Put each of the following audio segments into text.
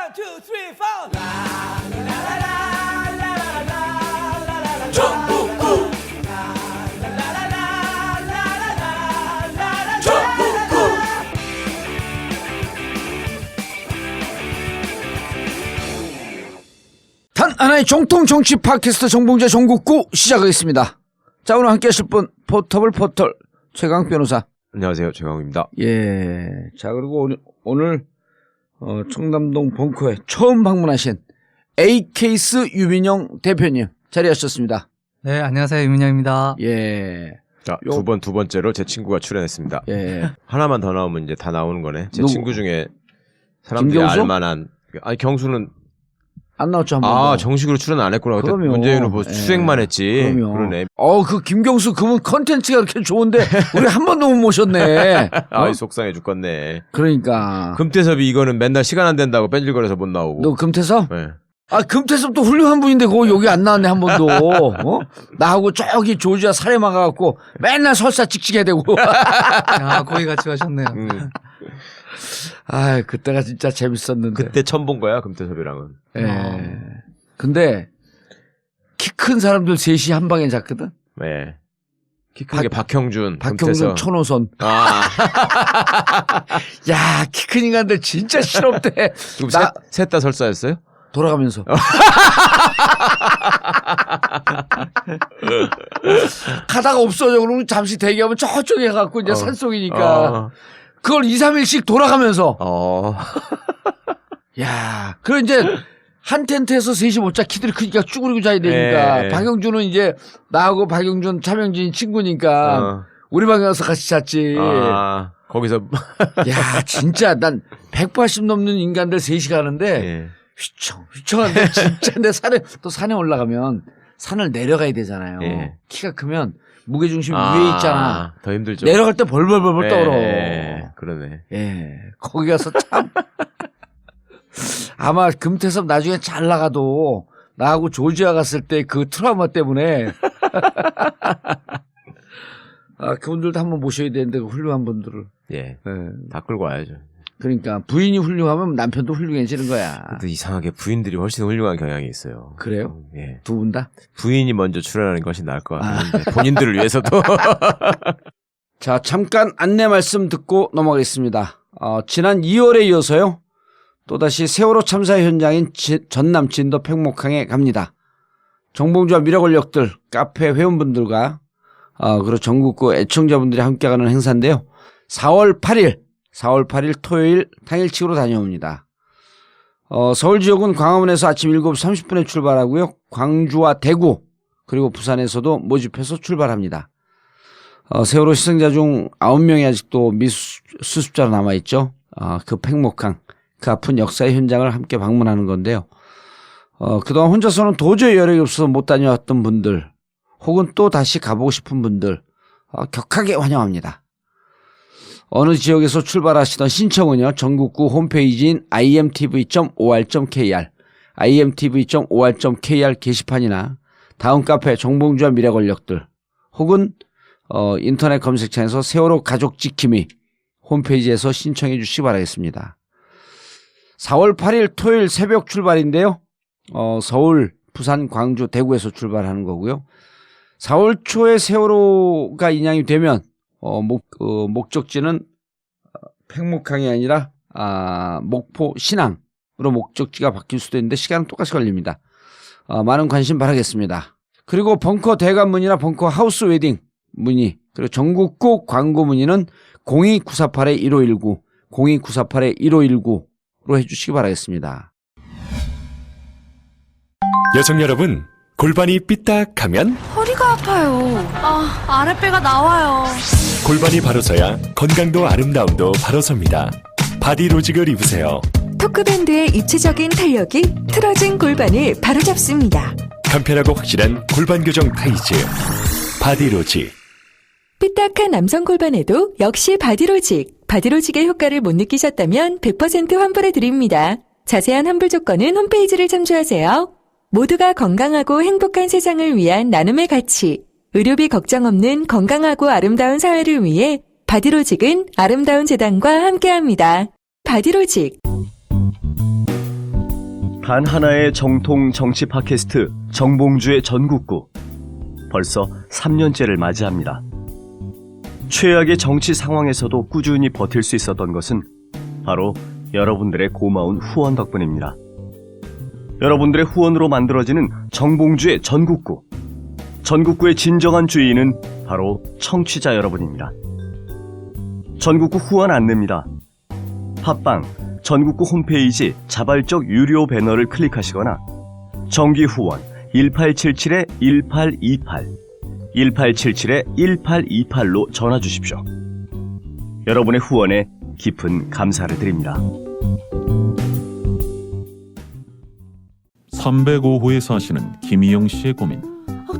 2, 3, 4. 단 하나의 정통 정치 팟캐스트 정봉재 정국구 시작하겠습니다. 자, 오늘 함께 하실 분 포터블 포털 최강 변호사. 안녕하세요, 최강욱입니다. 예. 자, 그리고 오늘 청담동 벙커에 처음 방문하신 A케이스 유민영 대표님 자리하셨습니다. 네, 안녕하세요. 유민영입니다. 예. 자, 두 번째로 제 친구가 출연했습니다. 예. 하나만 더 나오면 이제 다 나오는 거네. 제 누구? 친구 중에 사람들이 김경수? 알만한. 아니, 경수는 안 나왔죠, 한 번도. 정식으로 출연 안 했구나. 그때 그럼요. 문재인 후보 예. 수행만 했지. 그럼요. 그러네. 그 김경수 그분 컨텐츠가 그렇게 좋은데 우리 한 번도 못 모셨네. 속상해 죽겠네. 그러니까. 금태섭이 이거는 맨날 시간 안 된다고 뺀질거려서 못 나오고. 너 금태섭? 네. 금태섭도 훌륭한 분인데 그거 여기 안 나왔네 한 번도. 나하고 저기 조지아 살해마 가갖고 맨날 설사 찍찍해야 되고. 거기 같이 가셨네요. 그때가 진짜 재밌었는데. 그때 처음 본 거야, 금태섭이랑은. 예. 근데 키 큰 사람들 셋이 한 방에 잡거든. 네. 키 큰 게 박형준, 박형준, 천호선. 야, 키 큰 인간들 진짜 실없대. 셋 다 설사였어요? 돌아가면서. 가다가 없어져. 그러면 잠시 대기하면 저쪽에 가고 이제 산속이니까. 그걸 2, 3일씩 돌아가면서. 야, 그래 이제 한 텐트에서 셋이 못 자. 키들이 크니까 쭈그리고 자야 되니까. 박영준은 이제 나하고 박영준, 차명진이 친구니까 우리 방에 가서 같이 잤지. 거기서. 야, 진짜 난 180 넘는 인간들 셋이 가는데 휘청한데 진짜 내 산에 올라가면 산을 내려가야 되잖아요. 키가 크면 무게중심이 위에 있잖아. 더 힘들죠. 내려갈 때 벌벌벌벌 떨어. 그러네. 예. 거기 가서 참. 아마 금태섭 나중에 잘 나가도 나하고 조지아 갔을 때 그 트라우마 때문에. 그분들도 한번 모셔야 되는데 그 훌륭한 분들을. 다 끌고 와야죠. 그러니까 부인이 훌륭하면 남편도 훌륭해지는 거야. 근데 이상하게 부인들이 훨씬 훌륭한 경향이 있어요. 그래요? 예. 두 분 다? 부인이 먼저 출연하는 것이 나을 것 같은데 본인들을 위해서도. 자, 잠깐 안내 말씀 듣고 넘어가겠습니다. 지난 2월에 이어서요. 또다시 세월호 참사 현장인 전남 진도 팽목항에 갑니다. 정봉주와 미래권력들, 카페 회원분들과 그리고 전국구 애청자분들이 함께하는 행사인데요. 4월 8일 토요일 당일치기로 다녀옵니다. 서울 지역은 광화문에서 아침 7시 30분에 출발하고요. 광주와 대구 그리고 부산에서도 모집해서 출발합니다. 세월호 희생자 중 9명이 아직도 미수습자로 남아있죠. 그 팽목항, 그 아픈 역사의 현장을 함께 방문하는 건데요. 그동안 혼자서는 도저히 여력이 없어서 못 다녀왔던 분들 혹은 또 다시 가보고 싶은 분들 격하게 환영합니다. 어느 지역에서 출발하시던 신청은요. 전국구 홈페이지인 imtv.or.kr imtv.or.kr 게시판이나 다음 카페 정봉주와 미래권력들 혹은 인터넷 검색창에서 세월호 가족 지킴이 홈페이지에서 신청해 주시기 바라겠습니다. 4월 8일 토요일 새벽 출발인데요. 서울, 부산, 광주, 대구에서 출발하는 거고요. 4월 초에 세월호가 인양이 되면 목적지는 팽목항이 아니라 목포 신항으로 목적지가 바뀔 수도 있는데 시간은 똑같이 걸립니다. 많은 관심 바라겠습니다. 그리고 벙커 대관 문의나 벙커 하우스 웨딩 문의 그리고 전국구 광고 문의는 02948-1519 02948-1519로 해주시기 바라겠습니다. 여성 여러분, 골반이 삐딱하면 허리가 아파요. 아랫배가 나와요. 골반이 바로 서야 건강도 아름다움도 바로 섭니다. 바디로직을 입으세요. 토크밴드의 입체적인 탄력이 틀어진 골반을 바로잡습니다. 간편하고 확실한 골반 교정 타이즈 바디로직. 삐딱한 남성 골반에도 역시 바디로직. 바디로직의 효과를 못 느끼셨다면 100% 환불해드립니다. 자세한 환불 조건은 홈페이지를 참조하세요. 모두가 건강하고 행복한 세상을 위한 나눔의 가치. 의료비 걱정 없는 건강하고 아름다운 사회를 위해 바디로직은 아름다운 재단과 함께합니다. 바디로직. 단 하나의 정통 정치 팟캐스트 정봉주의 전국구. 벌써 3년째를 맞이합니다. 최악의 정치 상황에서도 꾸준히 버틸 수 있었던 것은 바로 여러분들의 고마운 후원 덕분입니다. 여러분들의 후원으로 만들어지는 정봉주의 전국구. 전국구의 진정한 주인은 바로 청취자 여러분입니다. 전국구 후원 안내입니다. 팟빵 전국구 홈페이지 자발적 유료 배너를 클릭하시거나 정기 후원 1877-1828 1877-1828로 전화 주십시오. 여러분의 후원에 깊은 감사를 드립니다. 305호에 사시는 김희영 씨의 고민.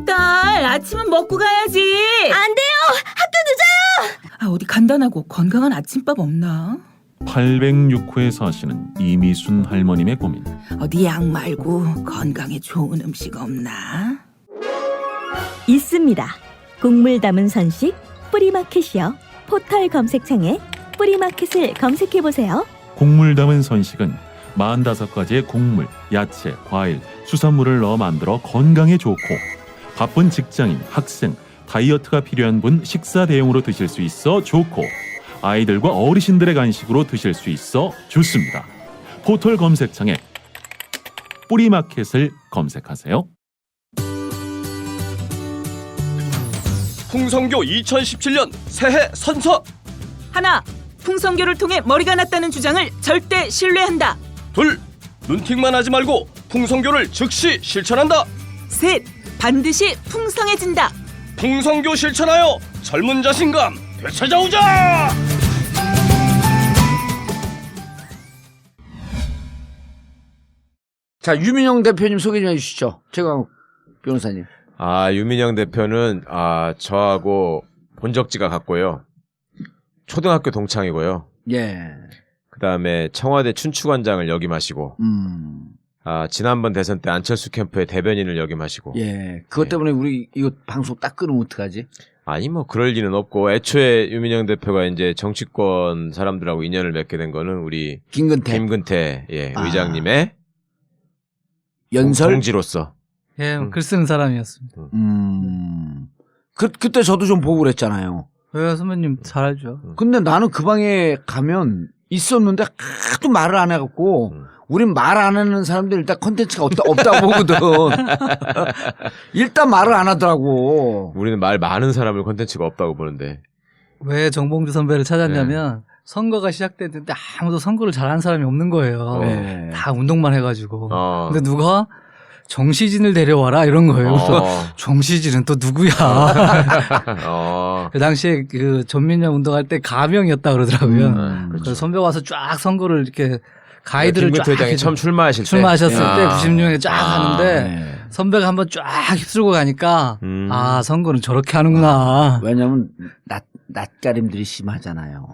딸, 아침은 먹고 가야지. 안 돼요! 학교 늦어요! 어디 간단하고 건강한 아침밥 없나? 806호에 사시는 이미순 할머님의 고민. 어디 약 말고 건강에 좋은 음식 없나? 있습니다. 곡물 담은 선식 뿌리마켓이요. 포털 검색창에 뿌리마켓을 검색해보세요. 곡물 담은 선식은 45가지의 곡물, 야채, 과일, 수산물을 넣어 만들어 건강에 좋고 바쁜 직장인, 학생, 다이어트가 필요한 분 식사 대용으로 드실 수 있어 좋고 아이들과 어르신들의 간식으로 드실 수 있어 좋습니다. 포털 검색창에 뿌리마켓을 검색하세요. 풍성교 2017년 새해 선서. 하나, 풍성교를 통해 머리가 났다는 주장을 절대 신뢰한다. 둘, 눈팅만 하지 말고 풍성교를 즉시 실천한다. 셋, 반드시 풍성해진다. 풍성교 실천하여 젊은 자신감 되찾아오자. 자, 유민영 대표님 소개 좀 해주시죠. 최광욱 변호사님. 유민영 대표는 저하고 본적지가 같고요. 초등학교 동창이고요. 예. 그다음에 청와대 춘추관장을 역임하시고 지난번 대선 때 안철수 캠프의 대변인을 역임하시고. 예. 그것 때문에 우리 이거 방송 딱 끊으면 어떡하지? 아니 뭐 그럴 리는 없고 애초에 유민영 대표가 이제 정치권 사람들하고 인연을 맺게 된 거는 우리 김근태 의장님의 연설 동지로서. 예, 글 쓰는 사람이었습니다. 그때 저도 좀 보고 그랬잖아요. 왜요, 선배님 잘 알죠. 근데 나는 그 방에 가면 있었는데 하도 말을 안 해갖고 우린 말 안 하는 사람들 일단 컨텐츠가 없다고 보거든. 일단 말을 안 하더라고. 우리는 말 많은 사람을 컨텐츠가 없다고 보는데. 왜 정봉주 선배를 찾았냐면 선거가 시작됐는데 아무도 선거를 잘하는 사람이 없는 거예요. 다 운동만 해가지고. 근데 누가 정시진을 데려와라 이런 거예요. 그래서 정시진은 또 누구야? 그 당시에 그 전민영 운동할 때 가명이었다 그러더라고요. 그래서 선배 와서 쫙 선거를 이렇게 가이드를 쫙 회장이 처음 출마하셨을 때 96년에 쫙 하는데 선배가 한번 쫙 휩쓸고 가니까 선거는 저렇게 하는구나. 왜냐면 낯가림들이 심하잖아요.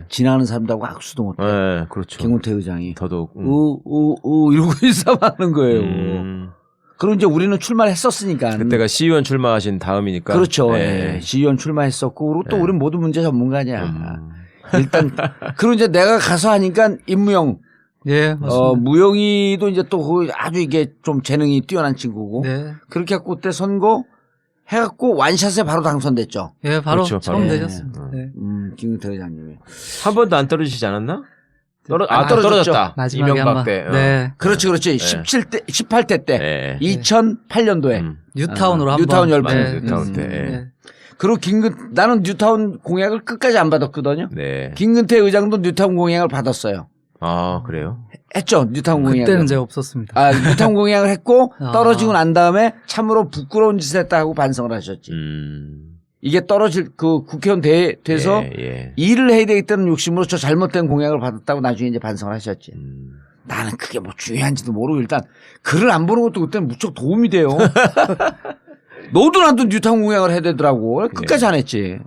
지나가는 사람들하고 악수도 못해. 네, 그렇죠. 김은태 의장이 더더욱 이러고 인사하는 거예요. 그럼 이제 우리는 출마를 했었으니까. 그때가 시의원 출마하신 다음이니까. 그렇죠. 네. 시의원 출마했었고 그리고 또 우리는 모든 문제 전문가냐. 일단 그리고 이제 내가 가서 하니까 임무영. 예, 맞습니다. 무영이도 이제 또 아주 이게 좀 재능이 뛰어난 친구고. 네. 그렇게 해갖고 그때 선거 해갖고 완샷에 바로 당선됐죠. 예, 바로 그렇죠, 처음 바로. 되셨습니다. 네. 김은태 의장님이. 한 번도 안 떨어지지 않았나? 떨어졌다. 마지막에 이명박 때. 네. 그렇지. 18대 때. 2008년도에. 뉴타운으로 뉴타운 열풍. 뉴타운 때. 그리고 나는 뉴타운 공약을 끝까지 안 받았거든요. 네. 김근태 의장도 뉴타운 공약을 받았어요. 그래요? 했죠. 뉴타운 공약. 그때는 제가 없었습니다. 뉴타운 공약을 했고 떨어지고 난 다음에 참으로 부끄러운 짓을 했다 하고 반성을 하셨지. 이게 떨어질 그 국회의원 돼서 일을 해야 되겠다는 욕심으로 저 잘못된 공약을 받았다고 나중에 이제 반성을 하셨지. 나는 그게 뭐 중요한지도 모르고 일단 글을 안 보는 것도 그때는 무척 도움이 돼요. 너도 나도 뉴타운 공약을 해야 되더라고. 끝까지 안 했지.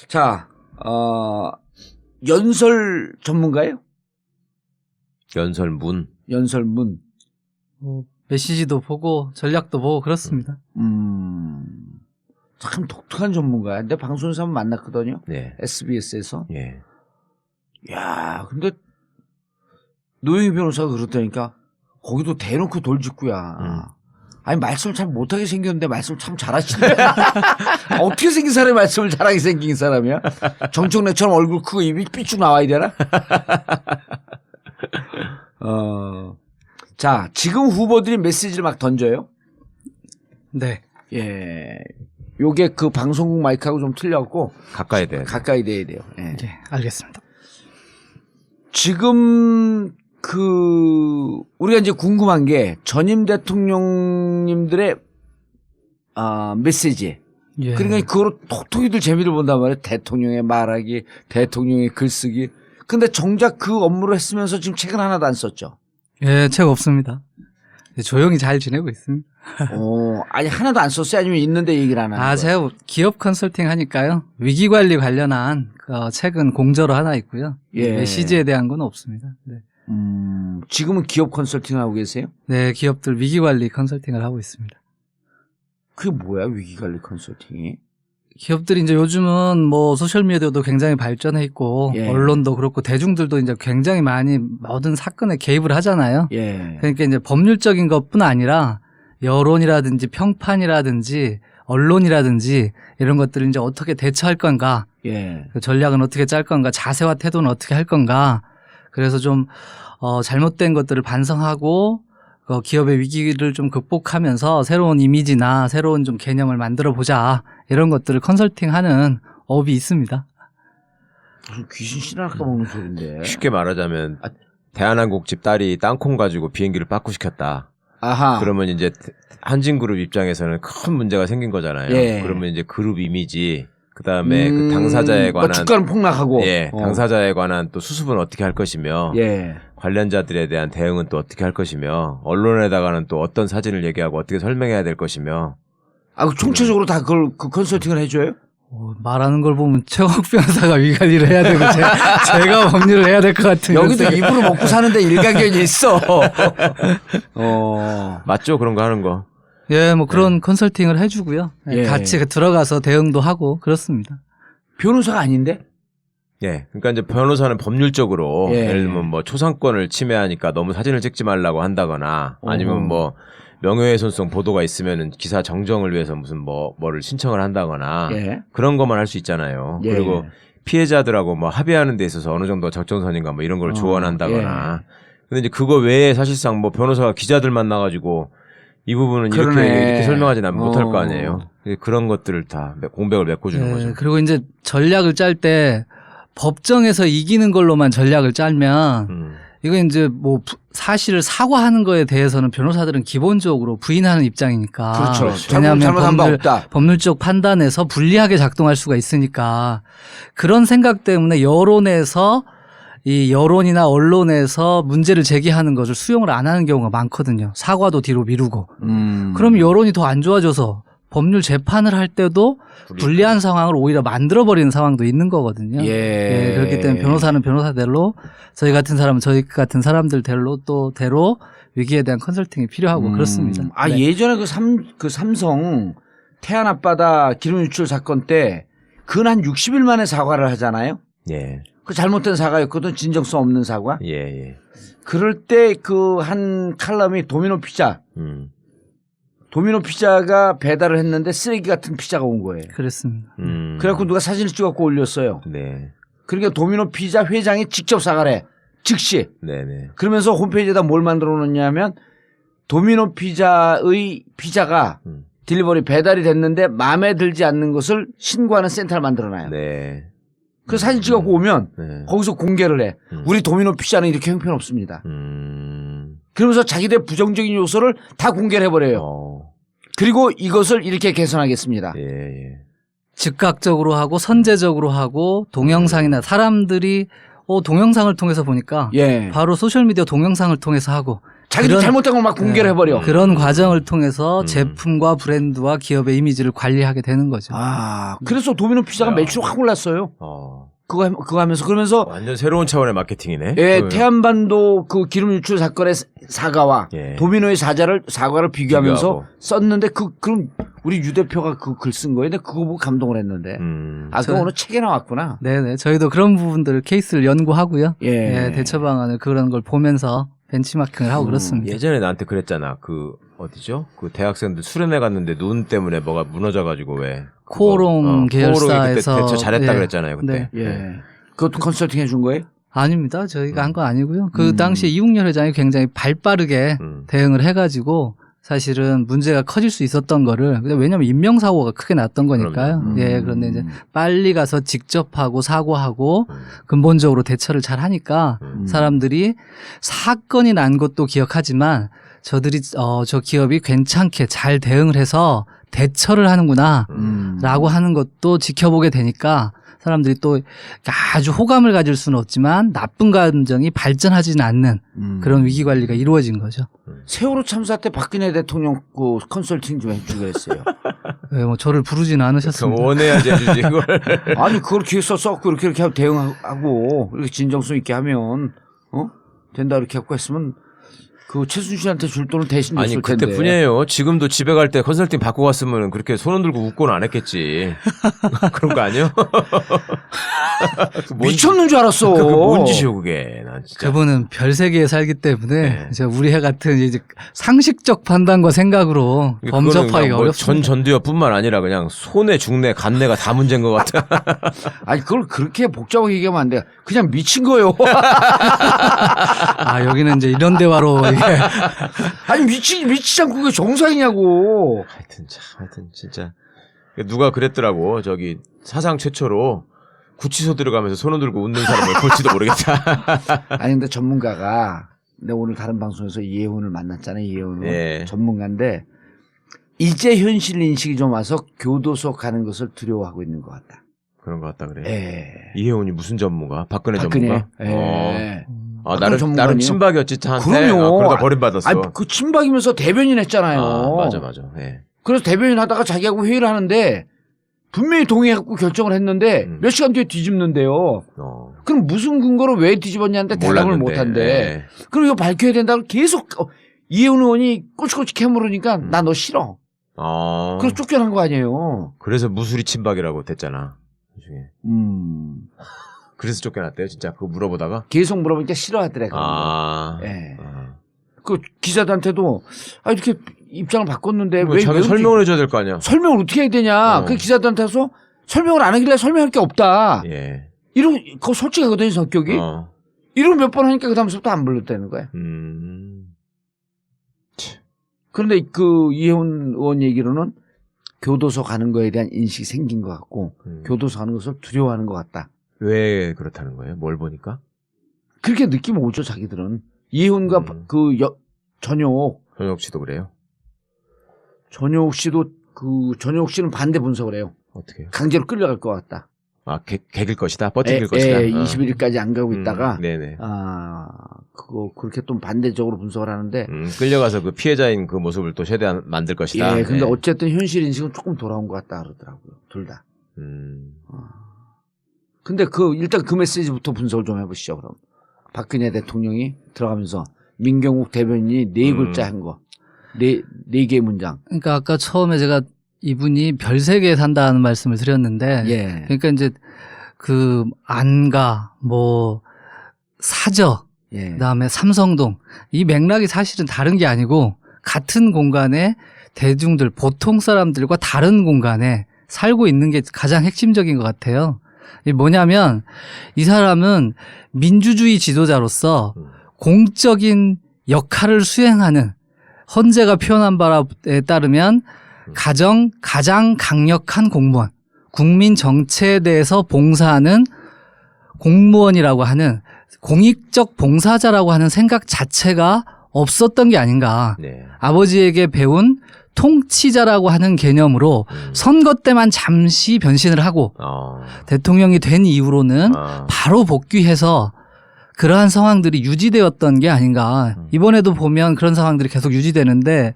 자, 연설 전문가예요? 연설문. 메시지도 보고 전략도 보고 그렇습니다. 참 독특한 전문가야. 내 방송에서 한번 만났거든요. 네. SBS에서. 예. 야, 근데 노영희 변호사가 그렇다니까 거기도 대놓고 돌직구야. 아니 말씀을 잘 못하게 생겼는데 말씀 참 잘하시네. 어떻게 생긴 사람이 말씀을 잘하게 생긴 사람이야? 정청래처럼 얼굴 크고 입이 삐쭉 나와야 되나? 자, 지금 후보들이 메시지를 막 던져요. 네. 예. 요게 그 방송국 마이크하고 좀 틀렸고 가까이 돼요. 가까이 돼야 돼요. 예. 네, 알겠습니다. 지금 우리가 이제 궁금한 게 전임 대통령님들의 메시지. 예. 그러니까 그거로 톡톡이들 재미를 본단 말이에요. 대통령의 말하기, 대통령의 글쓰기. 근데 정작 그 업무를 했으면서 지금 책은 하나도 안 썼죠. 예, 책 없습니다. 조용히 잘 지내고 있습니다. 아니 하나도 안 썼어요? 아니면 있는데 얘기를 안 하는 거예요? 제가 기업 컨설팅 하니까요. 위기관리 관련한 책은 공저로 하나 있고요. 예. 메시지에 대한 건 없습니다. 네. 지금은 기업 컨설팅을 하고 계세요? 네, 기업들 위기관리 컨설팅을 하고 있습니다. 그게 뭐야, 위기관리 컨설팅이? 기업들이 이제 요즘은 뭐 소셜미디어도 굉장히 발전해 있고 예. 언론도 그렇고 대중들도 이제 굉장히 많이 모든 사건에 개입을 하잖아요. 예. 그러니까 이제 법률적인 것뿐 아니라 여론이라든지 평판이라든지 언론이라든지 이런 것들을 이제 어떻게 대처할 건가, 예. 그 전략은 어떻게 짤 건가, 자세와 태도는 어떻게 할 건가. 그래서 좀 잘못된 것들을 반성하고 기업의 위기를 좀 극복하면서 새로운 이미지나 새로운 좀 개념을 만들어 보자, 이런 것들을 컨설팅하는 업이 있습니다. 무슨 귀신 신화가 먹는 소리인데. 쉽게 말하자면 대한항공집 딸이 땅콩 가지고 비행기를 빠꾸시켰다. 아하. 그러면 이제 한진그룹 입장에서는 큰 문제가 생긴 거잖아요. 예. 그러면 이제 그룹 이미지, 그다음에 그 당사자에 관한 주가는 폭락하고. 예, 당사자에 관한 또 수습은 어떻게 할 것이며, 예. 관련자들에 대한 대응은 또 어떻게 할 것이며, 언론에다가는 또 어떤 사진을 얘기하고 어떻게 설명해야 될 것이며. 그 총체적으로 다 그 컨설팅을 해줘요? 말하는 걸 보면 최욱 변호사가 위관리를 해야 되고 제가 법률을 해야 될 것 같은. 여기도 입으로 먹고 사는데 일가견이 있어. 맞죠? 그런 거 하는 거. 예, 뭐 그런 컨설팅을 해주고요. 예. 같이 들어가서 대응도 하고 그렇습니다. 변호사가 아닌데? 예. 그러니까 이제 변호사는 법률적으로 예. 예를 들면 뭐 초상권을 침해하니까 너무 사진을 찍지 말라고 한다거나, 아니면 뭐 명예훼손성 보도가 있으면은 기사 정정을 위해서 무슨 뭐를 신청을 한다거나, 예. 그런 것만 할 수 있잖아요. 예. 그리고 피해자들하고 뭐 합의하는 데 있어서 어느 정도 적정선인가 뭐 이런 걸 조언한다거나. 근데 이제 그거 외에 사실상 뭐 변호사가 기자들 만나가지고 이 부분은 이렇게 설명하지 못할 거 아니에요. 그런 것들을 다 공백을 메꿔주는 거죠. 그리고 이제 전략을 짤 때 법정에서 이기는 걸로만 전략을 짜면 이거 이제 뭐 사실을 사과하는 거에 대해서는 변호사들은 기본적으로 부인하는 입장이니까. 그렇죠. 왜냐하면 없다. 법률적 판단에서 불리하게 작동할 수가 있으니까. 그런 생각 때문에 여론에서 이 여론이나 언론에서 문제를 제기하는 것을 수용을 안 하는 경우가 많거든요. 사과도 뒤로 미루고. 그럼 여론이 더 안 좋아져서 법률 재판을 할 때도 불리한 상황을 오히려 만들어버리는 상황도 있는 거거든요. 예. 그렇기 때문에 변호사는 변호사대로, 저희 같은 사람은 저희 같은 사람들대로 또 대로 위기에 대한 컨설팅이 필요하고 그렇습니다. 네. 예전에 그 삼성 태안 앞바다 기름 유출 사건 때 근 한 60일 만에 사과를 하잖아요. 예. 그 잘못된 사과였거든. 진정성 없는 사과. 예. 그럴 때 그 한 칼럼이 도미노 피자. 도미노 피자가 배달을 했는데 쓰레기 같은 피자가 온 거예요. 그렇습니다. 그래갖고 누가 사진을 찍어갖고 올렸어요. 네. 그러니까 도미노 피자 회장이 직접 사과를 해. 즉시. 네네. 그러면서 홈페이지에다 뭘 만들어 놓냐면 도미노 피자의 피자가 딜리버리 배달이 됐는데 마음에 들지 않는 것을 신고하는 센터를 만들어놔요. 네. 그 사진 찍어갖고 오면 네. 거기서 공개를 해. 우리 도미노 피자는 이렇게 형편없습니다. 그러면서 자기들 부정적인 요소를 다 공개를 해버려요. 그리고 이것을 이렇게 개선하겠습니다. 예. 즉각적으로 하고 선제적으로 하고 동영상이나 사람들이 동영상을 통해서 보니까 바로 소셜미디어 동영상을 통해서 하고 자기들 잘못된 걸 막 공개를 해버려. 그런 과정을 통해서 제품과 브랜드와 기업의 이미지를 관리하게 되는 거죠. 그래서 도미노 피자가 매출 확 올랐어요. 그거 하면서 그러면서 완전 새로운 차원의 마케팅이네. 예, 태안반도 그 기름 유출 사건의 사과와 도미노의 사과를 비교하면서 썼는데 그럼 우리 유 대표가 그 글 쓴 거예요. 근데 그거 보고 감동을 했는데. 그거 오늘 책에 나왔구나. 네네. 저희도 그런 부분들을 케이스를 연구하고요. 예. 대처 방안을 그런 걸 보면서 벤치마킹을 하고 그렇습니다. 예전에 나한테 그랬잖아. 그 어디죠? 그 대학생들 수련회 갔는데 눈 때문에 뭐가 무너져가지고 왜 코오롱 계열사에서 그때 대처 잘했다 그랬잖아요. 그때. 네. 예. 그것도 컨설팅 해준 거예요? 아닙니다. 저희가 한 건 아니고요. 그 당시에 이웅렬 회장이 굉장히 발빠르게 대응을 해가지고 사실은 문제가 커질 수 있었던 거를 왜냐하면 인명사고가 크게 났던 거니까요. 예, 그런데 이제 빨리 가서 직접 하고 사과하고 근본적으로 대처를 잘 하니까 사람들이 사건이 난 것도 기억하지만 저 기업이 괜찮게 잘 대응을 해서 대처를 하는구나 라고 하는 것도 지켜보게 되니까 사람들이 또 아주 호감을 가질 수는 없지만 나쁜 감정이 발전하지는 않는 그런 위기 관리가 이루어진 거죠. 세월호 참사 때 박근혜 대통령 그 컨설팅 좀 해주기로 했어요. 네, 뭐 저를 부르지는 않으셨습니다. 원해야지 해주지 이걸. 아니 그걸 기획서 썼고 이렇게 하고 대응하고 이렇게 진정성 있게 하면 된다 이렇게 갖고 했으면 그 최순실한테 줄 돈을 대신 줬을 아니 텐데. 그때뿐이에요. 지금도 집에 갈 때 컨설팅 받고 갔으면 그렇게 손 들고 웃고는 안 했겠지. 그런 거 아니요? 미쳤는 줄 알았어. 그게 뭔 짓이요 그게. 난 진짜. 그분은 별 세계에 살기 때문에 이제 우리 해 같은 이제 상식적 판단과 생각으로 범접하기가 뭐 어렵습니다. 전두엽뿐만 아니라 그냥 손해, 중내, 간내가 다 문제인 것 같아. 아니 그걸 그렇게 복잡하게 얘기하면 안 돼. 그냥 미친 거요. 아 여기는 이제 이런 대화로 이게 아니 미치지 않고 그게 정상이냐고. 하여튼 진짜 누가 그랬더라고. 저기 사상 최초로 구치소 들어가면서 손을 들고 웃는 사람을 볼지도 모르겠다. 아니 근데 전문가가 내가 오늘 다른 방송에서 이혜훈을 만났잖아요. 이혜훈은 예. 전문가인데 이제 현실 인식이 좀 와서 교도소 가는 것을 두려워하고 있는 것 같다. 그런 것 같다 그래. 예. 이혜훈이 무슨 전문가? 박근혜 전문가? 예. 나름 친박이었지 한테. 그럼요. 그러다 버림받았어. 아니, 그 친박이면서 대변인 했잖아요. 맞아. 예. 그래서 대변인 하다가 자기하고 회의를 하는데 분명히 동의하고 결정을 했는데 몇 시간 뒤에 뒤집는데요. 그럼 무슨 근거로 왜 뒤집었냐는데 대답을 못한대. 예. 그럼 이거 밝혀야 된다고 계속 이혜훈 의원이 꼬치꼬치 캐물으니까 나 너 싫어. 그래서 쫓겨난 거 아니에요. 그래서 무수리 친박이라고 됐잖아. 나중에. 그래서 쫓겨났대요, 진짜. 그거 물어보다가? 계속 물어보니까 싫어하더래. 예. 그 기자들한테도 이렇게 입장을 바꿨는데 왜 자기 설명을 해줘야 될 거 아니야? 설명을 어떻게 해야 되냐? 그 기자들한테서 설명을 안 하길래 설명할 게 없다. 예. 이러고 그거 솔직하거든요, 성격이. 이러고 몇 번 하니까 그 다음부터 안 불렀다는 거야. 그런데 그 이혜훈 의원 얘기로는 교도소 가는 거에 대한 인식이 생긴 것 같고 교도소 가는 것을 두려워하는 것 같다. 왜 그렇다는 거예요? 뭘 보니까? 그렇게 느낌 오죠, 자기들은. 이혜훈과 전효옥 씨도 그래요? 전효옥 씨는 반대 분석을 해요. 어떻게 해요? 강제로 끌려갈 것 같다. 개길 것이다? 뻗어질 것이다? 21일까지 안 가고 있다가. 네네. 그거 그렇게 좀 반대적으로 분석을 하는데. 끌려가서 그 피해자인 그 모습을 또 최대한 만들 것이다. 예, 근데 어쨌든 현실 인식은 조금 돌아온 것 같다 그러더라고요. 둘 다. 근데 일단 그 메시지부터 분석을 좀 해보시죠, 그럼. 박근혜 대통령이 들어가면서 민경욱 대변인이 4글자 한 거. 4개의 문장. 그러니까 아까 처음에 제가 이분이 별 세계에 산다는 말씀을 드렸는데 예. 그러니까 이제 그 안가 사저 그다음에 삼성동 이 맥락이 사실은 다른 게 아니고 같은 공간에 대중들 보통 사람들과 다른 공간에 살고 있는 게 가장 핵심적인 것 같아요. 이 뭐냐면 이 사람은 민주주의 지도자로서 공적인 역할을 수행하는 헌재가 표현한 바에 따르면 가장 강력한 공무원, 국민 정체에 대해서 봉사하는 공무원이라고 하는 공익적 봉사자라고 하는 생각 자체가 없었던 게 아닌가. 네. 아버지에게 배운 통치자라고 하는 개념으로 선거 때만 잠시 변신을 하고 대통령이 된 이후로는 바로 복귀해서 그러한 상황들이 유지되었던 게 아닌가. 이번에도 보면 그런 상황들이 계속 유지되는데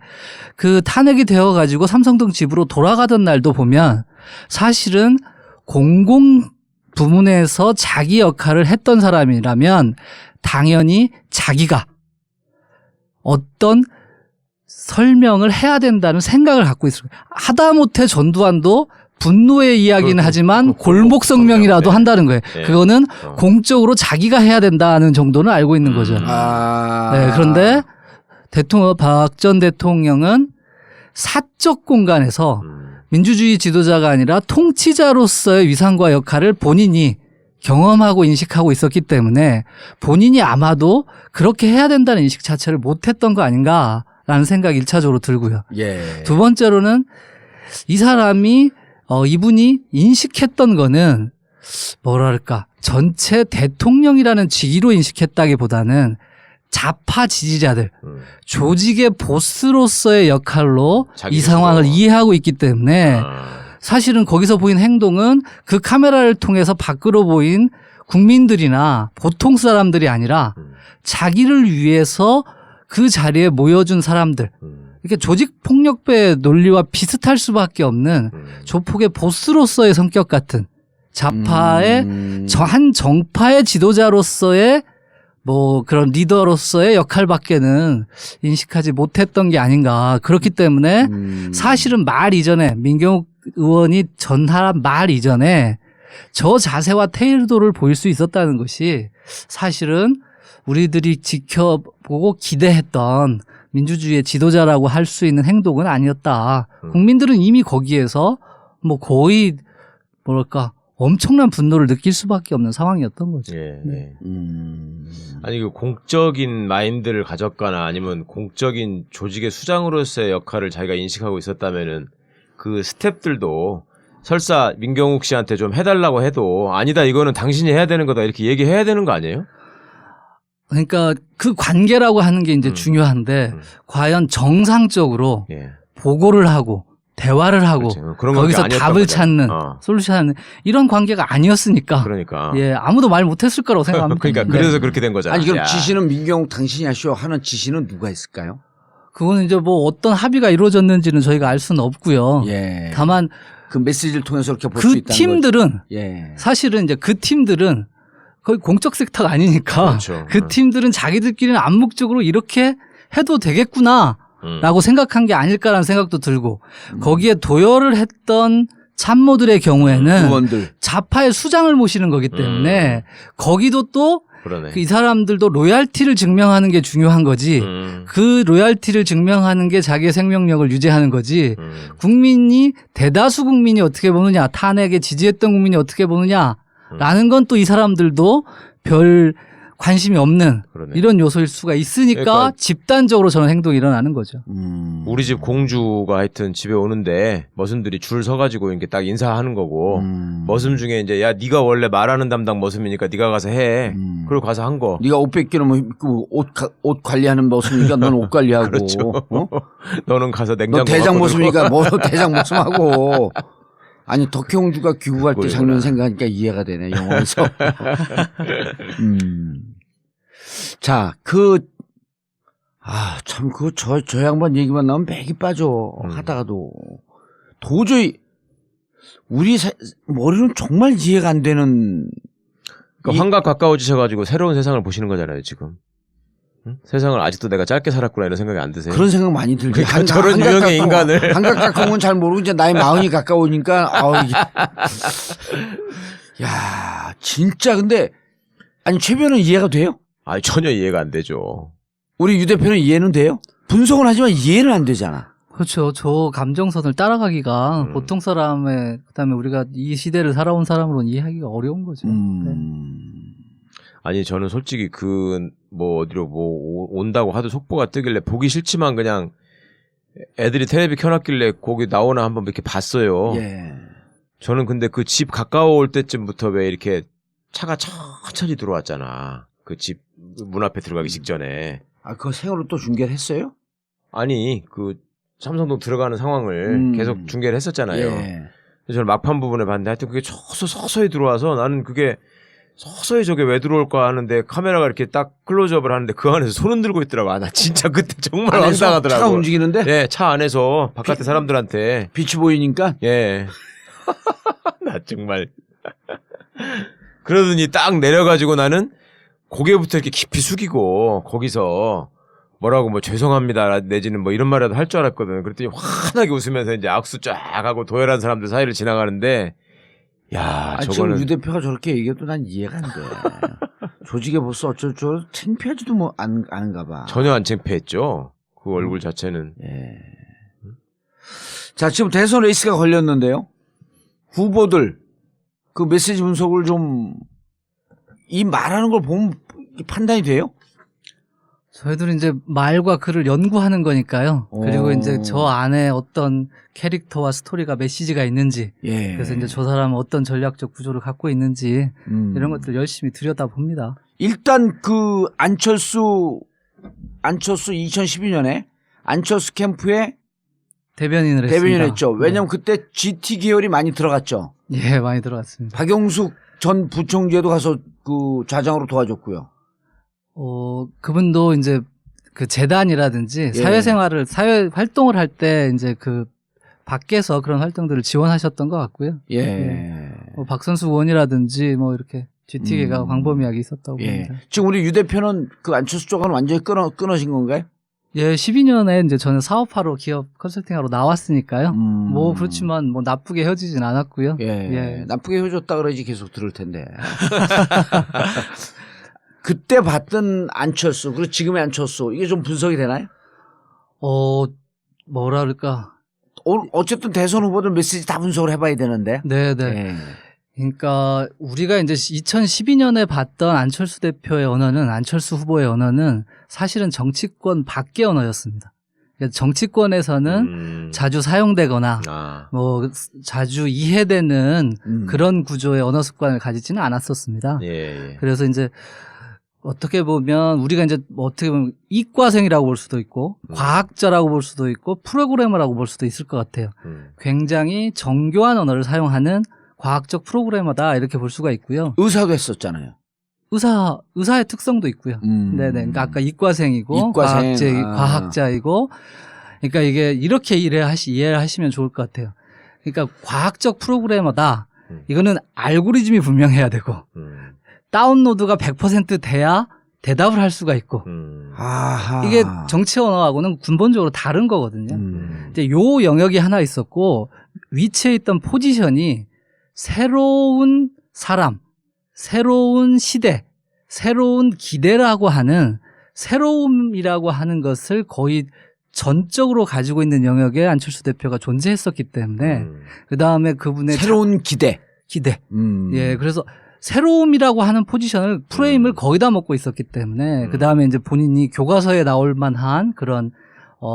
그 탄핵이 되어가지고 삼성동 집으로 돌아가던 날도 보면 사실은 공공 부문에서 자기 역할을 했던 사람이라면 당연히 자기가 어떤 설명을 해야 된다는 생각을 갖고 있을 거예요. 하다못해 전두환도 분노의 이야기는 하지만 골목 성명이라도 한다는 거예요. 네. 그거는 공적으로 자기가 해야 된다는 정도는 알고 있는 거죠. 네, 그런데 박 전 대통령은 사적 공간에서 민주주의 지도자가 아니라 통치자로서의 위상과 역할을 본인이 경험하고 인식하고 있었기 때문에 본인이 아마도 그렇게 해야 된다는 인식 자체를 못했던 거 아닌가라는 생각이 1차적으로 들고요. 예. 두 번째로는 이 사람이 이분이 인식했던 거는 뭐랄까 전체 대통령이라는 직위로 인식했다기보다는 좌파 지지자들 조직의 보스로서의 역할로 이 상황을 이해하고 있기 때문에 사실은 거기서 보인 행동은 그 카메라를 통해서 밖으로 보인 국민들이나 보통 사람들이 아니라 자기를 위해서 그 자리에 모여준 사람들, 이렇게 조직 폭력배의 논리와 비슷할 수밖에 없는 조폭의 보스로서의 성격 같은 좌파의 한 정파의 지도자로서의 뭐 그런 리더로서의 역할밖에는 인식하지 못했던 게 아닌가. 그렇기 때문에 사실은 말 이전에 민경욱 의원이 전하란 말 이전에 저 자세와 태도를 보일 수 있었다는 것이 사실은 우리들이 지켜보고 기대했던 민주주의의 지도자라고 할 수 있는 행동은 아니었다. 국민들은 이미 거기에서 뭐 거의 뭐랄까 엄청난 분노를 느낄 수밖에 없는 상황이었던 거죠. 예. 네. 아니 그 공적인 마인드를 가졌거나 아니면 공적인 조직의 수장으로서의 역할을 자기가 인식하고 있었다면은 그 스태프들도 설사 민경욱 씨한테 좀 해달라고 해도 아니다 이거는 당신이 해야 되는 거다 이렇게 얘기해야 되는 거 아니에요? 그러니까 그 관계라고 하는 게 이제 중요한데 과연 정상적으로 보고를 하고 대화를 하고 거기서 답을 찾는 솔루션을 이런 관계가 아니었으니까 그러니까 예 아무도 말 못했을 거라고 생각합니다. 그러니까 그래서 그렇게 된 거잖아요. 아니 그럼 지시는 민경욱 당신이 하시오 하는 지시는 누가 했을까요? 그거는 이제 뭐 어떤 합의가 이루어졌는지는 저희가 알 수는 없고요. 예. 다만 그 메시지를 통해서 이렇게 볼 수 있다는 그 팀들은 예. 사실은 이제 그 팀들은 거의 공적 섹터가 아니니까 그렇죠. 그 팀들은 자기들끼리는 암묵적으로 이렇게 해도 되겠구나 라고 생각한 게 아닐까라는 생각도 들고 거기에 도열을 했던 참모들의 경우에는 의원들. 좌파의 수장을 모시는 거기 때문에 거기도 또 이 사람들도 로얄티를 증명하는 게 중요한 거지 그 로얄티를 증명하는 게 자기의 생명력을 유지하는 거지 국민이 대다수 국민이 어떻게 보느냐 탄핵에 지지했던 국민이 어떻게 보느냐라는 건 또 이 사람들도 별 관심이 없는 이런 요소일 수가 있으니까 그러니까 집단적으로 저런 행동이 일어나는 거죠. 우리 집 공주가 하여튼 집에 오는데 머슴들이 줄 서가지고 이렇게 딱 인사하는 거고 머슴 중에 이제 야 네가 원래 말하는 담당 머슴이니까 네가 가서 해. 그리고 가서 한 거. 네가 옷 뺏기는 뭐 옷 관리하는 머슴이니까 너는 옷 관리하고. 그렇죠. 어? 너는 가서 냉장고. 너 대장 머슴이니까 뭐 대장 머슴하고. 아니 덕혜옹주가 귀국할 때 장면 생각하니까 이해가 되네 영화에서. 자, 참 저 양반 얘기만 나오면 맥이 빠져 하다가도 도저히 우리 머리는 정말 이해가 안 되는. 그러니까 환각 가까워지셔가지고 새로운 세상을 보시는 거잖아요 지금. 응? 세상을 아직도 내가 짧게 살았구나 이런 생각이 안 드세요? 그런 생각 많이 들죠. 그러니까 저런 유형의 인간을 한각 가까운 건 잘 모르고 이제 나이 40이 가까우니까 야 진짜 근데 아니 최 변호는 이해가 돼요? 아니 전혀 이해가 안 되죠. 우리 유 대표는 이해는 돼요? 분석은 하지만 이해는 안 되잖아. 그렇죠. 저 감정선을 따라가기가 보통 사람의 그다음에 우리가 이 시대를 살아온 사람으로는 이해하기가 어려운 거죠. 네. 아니 저는 솔직히 뭐 어디로 뭐 온다고 하도 속보가 뜨길래 보기 싫지만 그냥 애들이 텔레비 켜놨길래 거기 나오나 한번 이렇게 봤어요. 예. 저는 근데 그 집 가까워올 때쯤부터 왜 이렇게 차가 천천히 들어왔잖아. 그 집 문 앞에 들어가기 직전에. 아 그거 생으로 또 중계를 했어요? 아니 그 삼성동 들어가는 상황을 계속 중계를 했었잖아요. 예. 그래서 저는 막판 부분에 봤는데 하여튼 그게 서서히 들어와서 나는 그게 서서히 저게 왜 들어올까 하는데 카메라가 이렇게 딱 클로즈업을 하는데 그 안에서 손 흔들고 있더라고. 나 진짜 그때 정말 황당하더라고. 차가 움직이는데? 예, 차 안에서 바깥에 사람들한테 빛이 보이니까? 예. 나 정말. 그러더니 딱 내려가지고 나는 고개부터 이렇게 깊이 숙이고 거기서 뭐라고 뭐 죄송합니다 내지는 뭐 이런 말이라도 할 줄 알았거든. 그랬더니 환하게 웃으면서 이제 악수 쫙 하고 도열한 사람들 사이를 지나가는데 야 저거는 지금 유 대표가 저렇게 얘기해도 난 이해가 안 돼. 조직에 벌써 어쩔 창피하지도 뭐 않은가 봐. 전혀 안 창피했죠. 그 얼굴 자체는. 예. 자, 지금 대선 레이스가 걸렸는데요. 후보들 그 메시지 분석을 좀 이 말하는 걸 보면 판단이 돼요? 저희들은 이제 말과 글을 연구하는 거니까요. 그리고 이제 저 안에 어떤 캐릭터와 스토리가 메시지가 있는지, 그래서 이제 저 사람은 어떤 전략적 구조를 갖고 있는지 이런 것들 열심히 들여다봅니다. 일단 그 안철수 2012년에 안철수 캠프에 대변인을 했습니다. 했죠. 왜냐면 그때 GT 계열이 많이 들어갔죠. 예, 많이 들어갔습니다. 박영숙 전 부총재도 가서 그 좌장으로 도와줬고요. 그분도 이제 그 재단이라든지 사회 활동을 할 때 이제 그 밖에서 그런 활동들을 지원하셨던 것 같고요. 박선수 의원이라든지 뭐 이렇게 GT계가 광범위하게 있었다고 봅니다. 지금 우리 유 대표는 그 안철수 쪽은 완전히 끊어진 건가요? 예, 12년에 이제 저는 사업하러 기업 컨설팅하러 나왔으니까요. 뭐 그렇지만 뭐 나쁘게 헤어지진 않았고요. 나쁘게 헤어졌다 그러지 계속 들을 텐데. 그때 봤던 안철수 그리고 지금의 안철수 이게 좀 분석이 되나요? 뭐라 그럴까? 어쨌든 대선 후보들 메시지 다 분석을 해봐야 되는데. 네네. 그러니까 우리가 이제 2012년에 봤던 안철수 대표의 언어는 안철수 후보의 언어는 사실은 정치권 밖의 언어였습니다. 그러니까 정치권에서는 자주 사용되거나 뭐 자주 이해되는 그런 구조의 언어 습관을 가지지는 않았었습니다. 그래서 이제 어떻게 보면 우리가 이제 어떻게 보면 이과생이라고 볼 수도 있고 과학자라고 볼 수도 있고 프로그래머라고 볼 수도 있을 것 같아요. 굉장히 정교한 언어를 사용하는 과학적 프로그래머다 이렇게 볼 수가 있고요. 의사도 했었잖아요. 의사의 특성도 있고요. 네네. 그러니까 아까 이과생이고 과학자이고, 그러니까 이게 이렇게 이해를 하시면 좋을 것 같아요. 그러니까 과학적 프로그래머다. 이거는 알고리즘이 분명해야 되고, 다운로드가 100% 돼야 대답을 할 수가 있고, 이게 정치 언어하고는 근본적으로 다른 거거든요. 이제 요 영역이 하나 있었고, 위치에 있던 포지션이 새로운 사람, 새로운 시대, 새로운 기대라고 하는 새로움이라고 하는 것을 거의 전적으로 가지고 있는 영역에 안철수 대표가 존재했었기 때문에 그 다음에 그분의 새로운 기대. 예, 그래서 새로움이라고 하는 포지션을 프레임을 거의 다 먹고 있었기 때문에 그 다음에 이제 본인이 교과서에 나올 만한 그런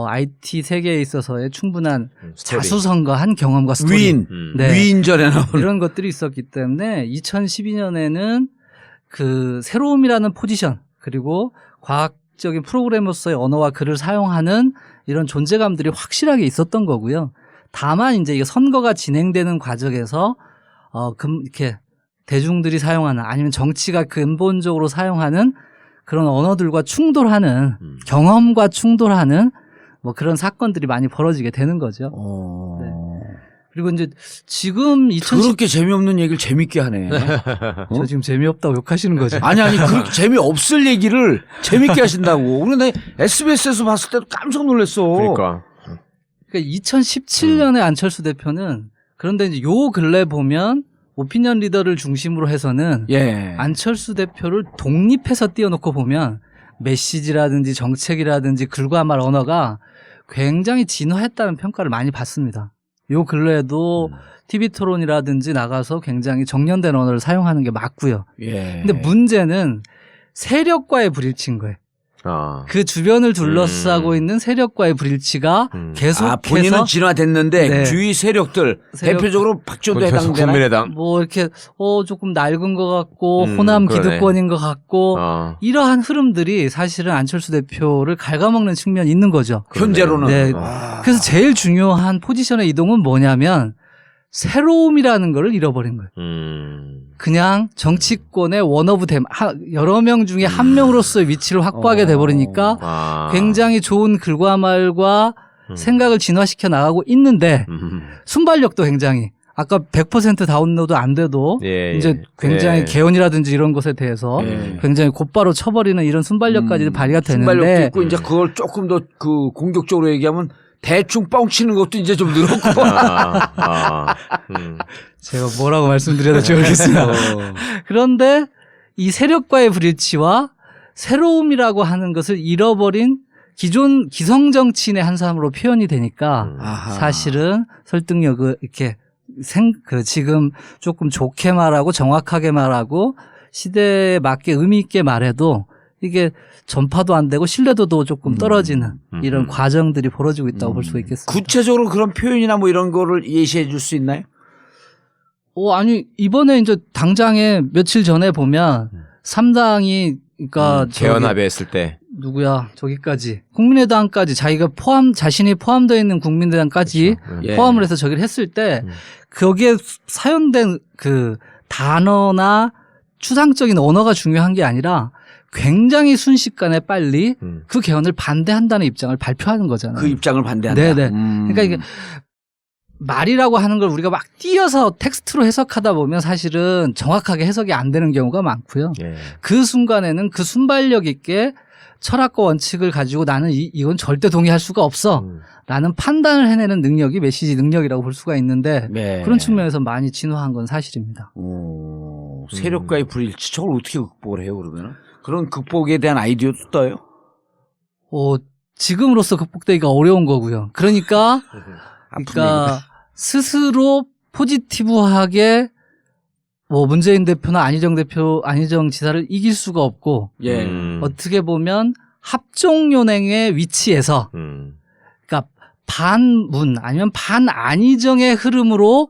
IT 세계에 있어서의 충분한 자수성가한 경험과 스토리. 위인전에 나오는 이런 것들이 있었기 때문에 2012년에는 그 새로움이라는 포지션 그리고 과학적인 프로그래머로서의 언어와 글을 사용하는 이런 존재감들이 확실하게 있었던 거고요. 다만 이제 이게 선거가 진행되는 과정에서 이렇게 대중들이 사용하는 아니면 정치가 근본적으로 사용하는 그런 언어들과 충돌하는 경험과 충돌하는 뭐 그런 사건들이 많이 벌어지게 되는 거죠. 네. 그리고 이제 지금 그렇게 재미없는 얘기를 재밌게 하네. 저 지금 재미없다고 욕하시는 거죠? 아니 그렇게 재미없을 얘기를 재밌게 하신다고. 우리 나 SBS에서 봤을 때도 깜짝 놀랐어. 그러니까 2017년에 안철수 대표는 그런데 이제 요 근래 보면 오피니언 리더를 중심으로 해서는 안철수 대표를 독립해서 띄워놓고 보면 메시지라든지 정책이라든지 글과 말 언어가 굉장히 진화했다는 평가를 많이 받습니다. 요 근래에도 TV 토론이라든지 나가서 굉장히 정련된 언어를 사용하는 게 맞고요. 근데 문제는 세력과의 불일치인 거예요. 그 주변을 둘러싸고 있는 세력과의 불일치가 계속해서 본인은 진화됐는데 주위 세력들 대표적으로 박지원도 해당되나? 뭐 이렇게 조금 낡은 것 같고 호남 기득권인 것 같고 이러한 흐름들이 사실은 안철수 대표를 갉아먹는 측면이 있는 거죠. 현재로는. 그래서 제일 중요한 포지션의 이동은 뭐냐면 새로움이라는 거를 잃어버린 거예요. 그냥 정치권의 원오브 댐 여러 명 중에 한 명으로서의 위치를 확보하게 돼버리니까 굉장히 좋은 글과 말과 생각을 진화시켜 나가고 있는데 순발력도 굉장히 아까 100% 다운로드 안 돼도 예, 이제 굉장히 예. 개헌이라든지 이런 것에 대해서 굉장히 곧바로 쳐버리는 이런 순발력까지 발휘가 순발력도 되는데 있고 이제 그걸 조금 더 그 공격적으로 얘기하면 대충 뻥치는 것도 이제 좀 늘었고. 제가 뭐라고 말씀드려야 될지 모르겠어요. 그런데 이 세력과의 불일치와 새로움이라고 하는 것을 잃어버린 기존 기성정치인의 한 사람으로 표현이 되니까 사실은 설득력을 이렇게 지금 조금 좋게 말하고 정확하게 말하고 시대에 맞게 의미 있게 말해도 이게 전파도 안 되고 신뢰도도 조금 떨어지는 이런 과정들이 벌어지고 있다고 볼 수가 있겠습니다. 구체적으로 그런 표현이나 뭐 이런 거를 예시해 줄 수 있나요? 아니 이번에 이제 당장에 며칠 전에 보면 3당이 그러니까 개헌합의했을 때 누구야 저기까지 국민의당까지 자신이 포함되어 있는 국민의당까지 그렇죠. 포함을 해서 저기를 했을 때 거기에 사용된 그 단어나 추상적인 언어가 중요한 게 아니라 굉장히 순식간에 빨리 그 개헌을 반대한다는 입장을 발표하는 거잖아요. 그 입장을 반대한다. 네네. 그러니까 이게 말이라고 하는 걸 우리가 막 띄어서 텍스트로 해석하다 보면 사실은 정확하게 해석이 안 되는 경우가 많고요. 그 순간에는 그 순발력 있게 철학과 원칙을 가지고 나는 이건 절대 동의할 수가 없어 라는 판단을 해내는 능력이 메시지 능력이라고 볼 수가 있는데 그런 측면에서 많이 진화한 건 사실입니다. 세력과의 불일치 저걸 어떻게 극복을 해요 그러면? 그런 극복에 대한 아이디어도 떠요? 지금으로서 극복되기가 어려운 거고요. 그러니까 스스로 포지티브하게 뭐 문재인 대표나 안희정 지사를 이길 수가 없고 어떻게 보면 합종연행의 위치에서 그러니까 반문 아니면 반안희정의 흐름으로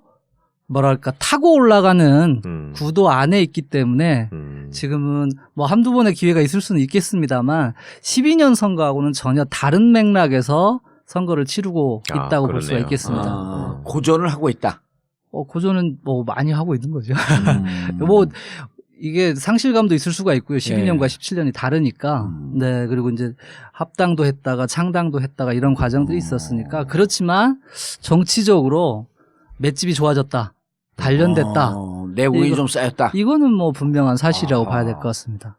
뭐랄까 타고 올라가는 구도 안에 있기 때문에 지금은 뭐 한두 번의 기회가 있을 수는 있겠습니다만 12년 선거하고는 전혀 다른 맥락에서 선거를 치르고 있다고 볼 수가 있겠습니다. 고전을 하고 있다. 고전은 뭐 많이 하고 있는 거죠. 뭐 이게 상실감도 있을 수가 있고요. 12년과 17년이 다르니까. 네. 그리고 이제 합당도 했다가 창당도 했다가 이런 과정들이 있었으니까. 그렇지만 정치적으로 맷집이 좋아졌다. 단련됐다. 내공이 좀 쌓였다. 이거는 뭐 분명한 사실이라고 봐야 될 것 같습니다.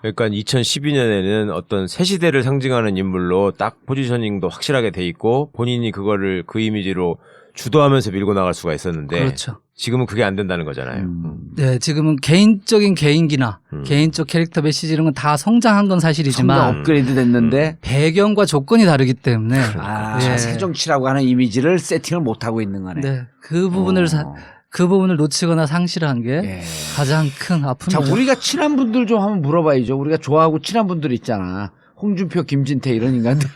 그러니까 2012년에는 어떤 새 시대를 상징하는 인물로 딱 포지셔닝도 확실하게 돼 있고 본인이 그거를 그 이미지로 주도하면서 밀고 나갈 수가 있었는데 그렇죠. 지금은 그게 안 된다는 거잖아요. 네, 지금은 개인적인 개인기나 개인적 캐릭터 메시지 이런 건 다 성장한 건 사실이지만 성장 업그레이드 됐는데 배경과 조건이 다르기 때문에 새정치라고 하는 이미지를 세팅을 못 하고 있는 거네. 네, 그 부분을 놓치거나 상실한 게 가장 큰 아픔이죠. 자, 우리가 친한 분들 좀 한번 물어봐야죠. 우리가 좋아하고 친한 분들 있잖아. 홍준표, 김진태 이런 인간들.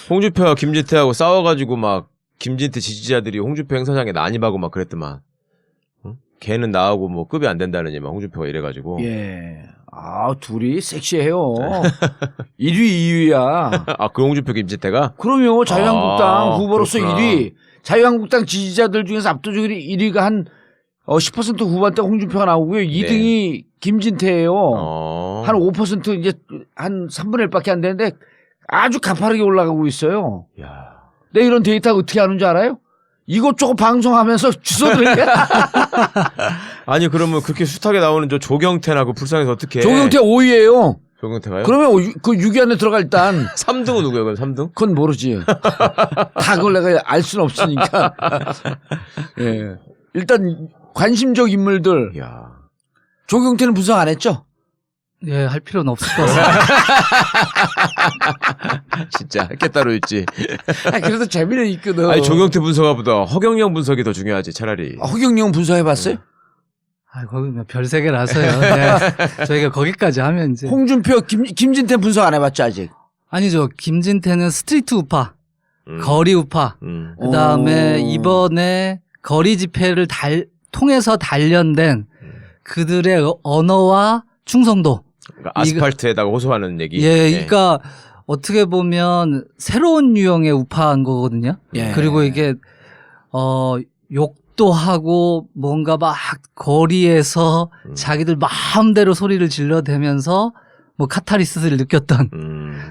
홍준표와 김진태하고 싸워가지고 막 김진태 지지자들이 홍준표 행사장에 난입하고 막 그랬더만. 걔는 나하고 뭐 급이 안 된다느니 막 홍준표가 이래가지고. 둘이 섹시해요. 1위, 2위야. 그 홍준표, 김진태가? 그럼요. 자유한국당 후보로서 그렇구나. 1위. 자유한국당 지지자들 중에서 압도적으로 1위가 한 10% 후반대 홍준표가 나오고요. 2등이 김진태예요. 한 5% 이제 한 3분의 1밖에 안 되는데 아주 가파르게 올라가고 있어요. 내 이런 데이터 어떻게 하는 줄 알아요? 이것저것 방송하면서 주소들은 아니 그러면 그렇게 숱하게 나오는 저 조경태나 그 불쌍해서 어떻게? 조경태 5위예요. 조경태가요? 그러면 그 6위 안에 들어가 일단. 3등은 누구예요? 그럼 3등? 그건 모르지. 다 그걸 내가 알 수는 없으니까. 일단 관심적 인물들. 조경태는 분석 안 했죠? 예, 할 필요는 없을 것 같습니다. 진짜 할 게 따로 있지. 그래도 재미는 있거든. 아니 조경태 분석보다 허경영 분석이 더 중요하지 차라리. 허경영 분석해봤어요? 거기 별 3개라서요. 네. 저희가 거기까지 하면 이제. 홍준표, 김진태 분석 안 해봤죠 아직? 아니죠. 김진태는 스트리트 우파, 거리 우파. 그 다음에 이번에 거리 집회를 통해서 단련된 그들의 언어와 충성도. 그러니까 아스팔트에다가 호소하는 얘기. 그러니까 어떻게 보면 새로운 유형의 우파인 거거든요. 그리고 이게 욕도 하고 뭔가 막 거리에서 자기들 마음대로 소리를 질러대면서 뭐 카타르시스를 느꼈던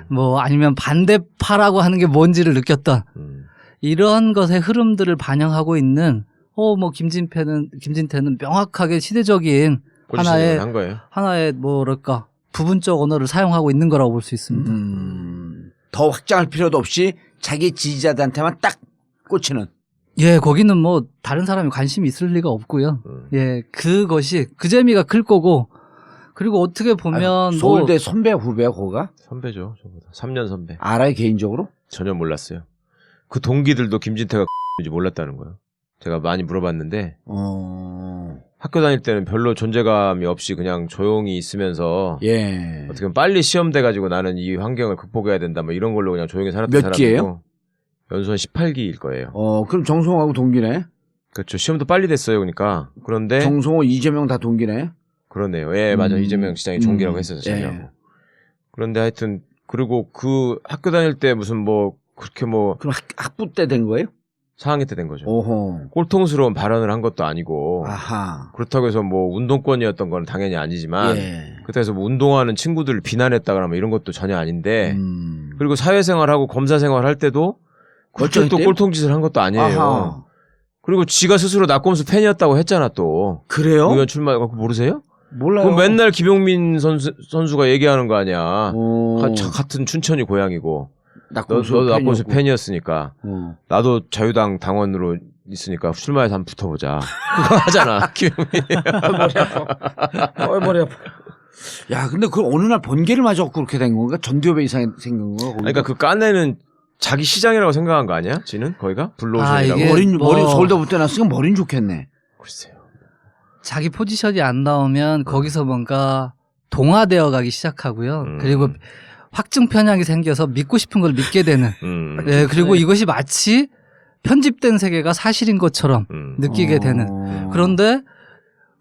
뭐 아니면 반대파라고 하는 게 뭔지를 느꼈던 이런 것의 흐름들을 반영하고 있는 뭐 김진태는 명확하게 시대적인 하나의 뭐랄까 부분적 언어를 사용하고 있는 거라고 볼 수 있습니다. 더 확장할 필요도 없이 자기 지지자들한테만 딱 꽂히는. 예, 거기는 뭐 다른 사람이 관심이 있을 리가 없고요. 예, 그것이 그 재미가 클 거고 그리고 어떻게 보면 서울대 선배 후배야 거가? 선배죠. 저보다 3년 선배. 알아요 개인적으로? 전혀 몰랐어요. 그 동기들도 김진태가 인지 몰랐다는 거예요. 제가 많이 물어봤는데 학교 다닐 때는 별로 존재감이 없이 그냥 조용히 있으면서 어떻게 보면 빨리 시험 돼가지고 나는 이 환경을 극복해야 된다 뭐 이런 걸로 그냥 조용히 살았던 몇 사람이고 기예요? 연수원 18기일 거예요. 그럼 정성호하고 동기네? 그렇죠. 시험도 빨리 됐어요. 그러니까 그런데 정성호, 이재명 다 동기네? 그러네요. 예, 맞아. 이재명 시장이 종기라고 했었죠. 전혀. 그런데 하여튼 그리고 그 학교 다닐 때 무슨 뭐 그렇게 뭐 그럼 학부 때 된 거예요? 4학년 때 된 거죠. 오호. 꼴통스러운 발언을 한 것도 아니고 아하. 그렇다고 해서 뭐 운동권이었던 건 당연히 아니지만 그때서 뭐 운동하는 친구들을 비난했다거나 뭐 이런 것도 전혀 아닌데 그리고 사회생활하고 검사생활 할 때도 그때 또 꼴통짓을 한 것도 아니에요. 아하. 그리고 지가 스스로 낙검수 팬이었다고 했잖아 또. 그래요? 의원 출마 그거 모르세요? 몰라요. 그럼 맨날 김용민 선수가 얘기하는 거 아니야. 같은 춘천이 고향이고. 너도 낙검수 팬이었으니까. 나도 자유당 당원으로 있으니까 출마해서 한번 붙어보자. 그거 하잖아. 김용민이. 머리 아파. 야, 근데 그 어느 날 번개를 맞아서 그렇게 된 건가? 전두엽에 이상이 생긴 건가? 그러니까 그 까내는 자기 시장이라고 생각한 거 아니야? 지는 거기가? 불로소이라고. 머리 서울대 붙어 놨으면 머리는 좋겠네. 글쎄요. 자기 포지션이 안 나오면 거기서 뭔가 동화되어 가기 시작하고요. 그리고 확증 편향이 생겨서 믿고 싶은 걸 믿게 되는. 예, 그리고 이것이 마치 편집된 세계가 사실인 것처럼 느끼게 되는. 그런데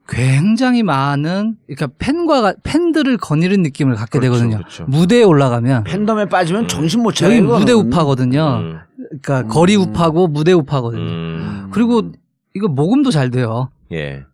굉장히 많은 그러니까 팬들을 거느린 느낌을 갖게 되거든요. 그렇죠. 무대에 올라가면 팬덤에 빠지면 정신 못 차려요. 여기 무대 우파거든요. 그러니까 거리 우파고 무대 우파거든요. 그리고 이거 모금도 잘 돼요. 예.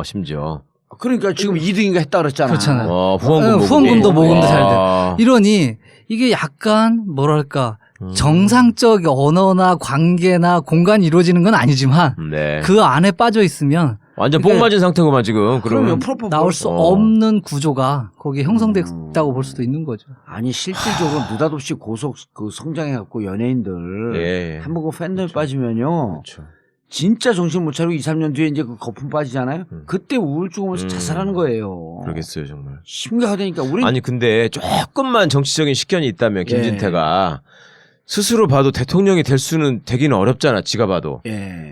심지어. 그러니까 지금 2등인가 했다 그랬잖아. 그렇잖아요. 후원금도 모금도 잘 돼. 이러니 이게 약간 뭐랄까 정상적 언어나 관계나 공간이 이루어지는 건 아니지만 그 안에 빠져 있으면 완전 뽕 맞은 상태구만 지금. 그러면 나올 수 없는 구조가 거기에 형성됐다고 볼 수도 있는 거죠. 아니 실질적으로 느닷없이 성장해갖고 연예인들 한번 그 팬덤에 빠지면요. 진짜 정신 못 차리고 2, 3년 뒤에 이제 그 거품 빠지잖아요. 그때 우울증 오면서 자살하는 거예요. 그러겠어요 정말. 심각하다니까. 아니 근데 조금만 정치적인 식견이 있다면 김진태가 스스로 봐도 대통령이 되기는 어렵잖아. 지가 봐도.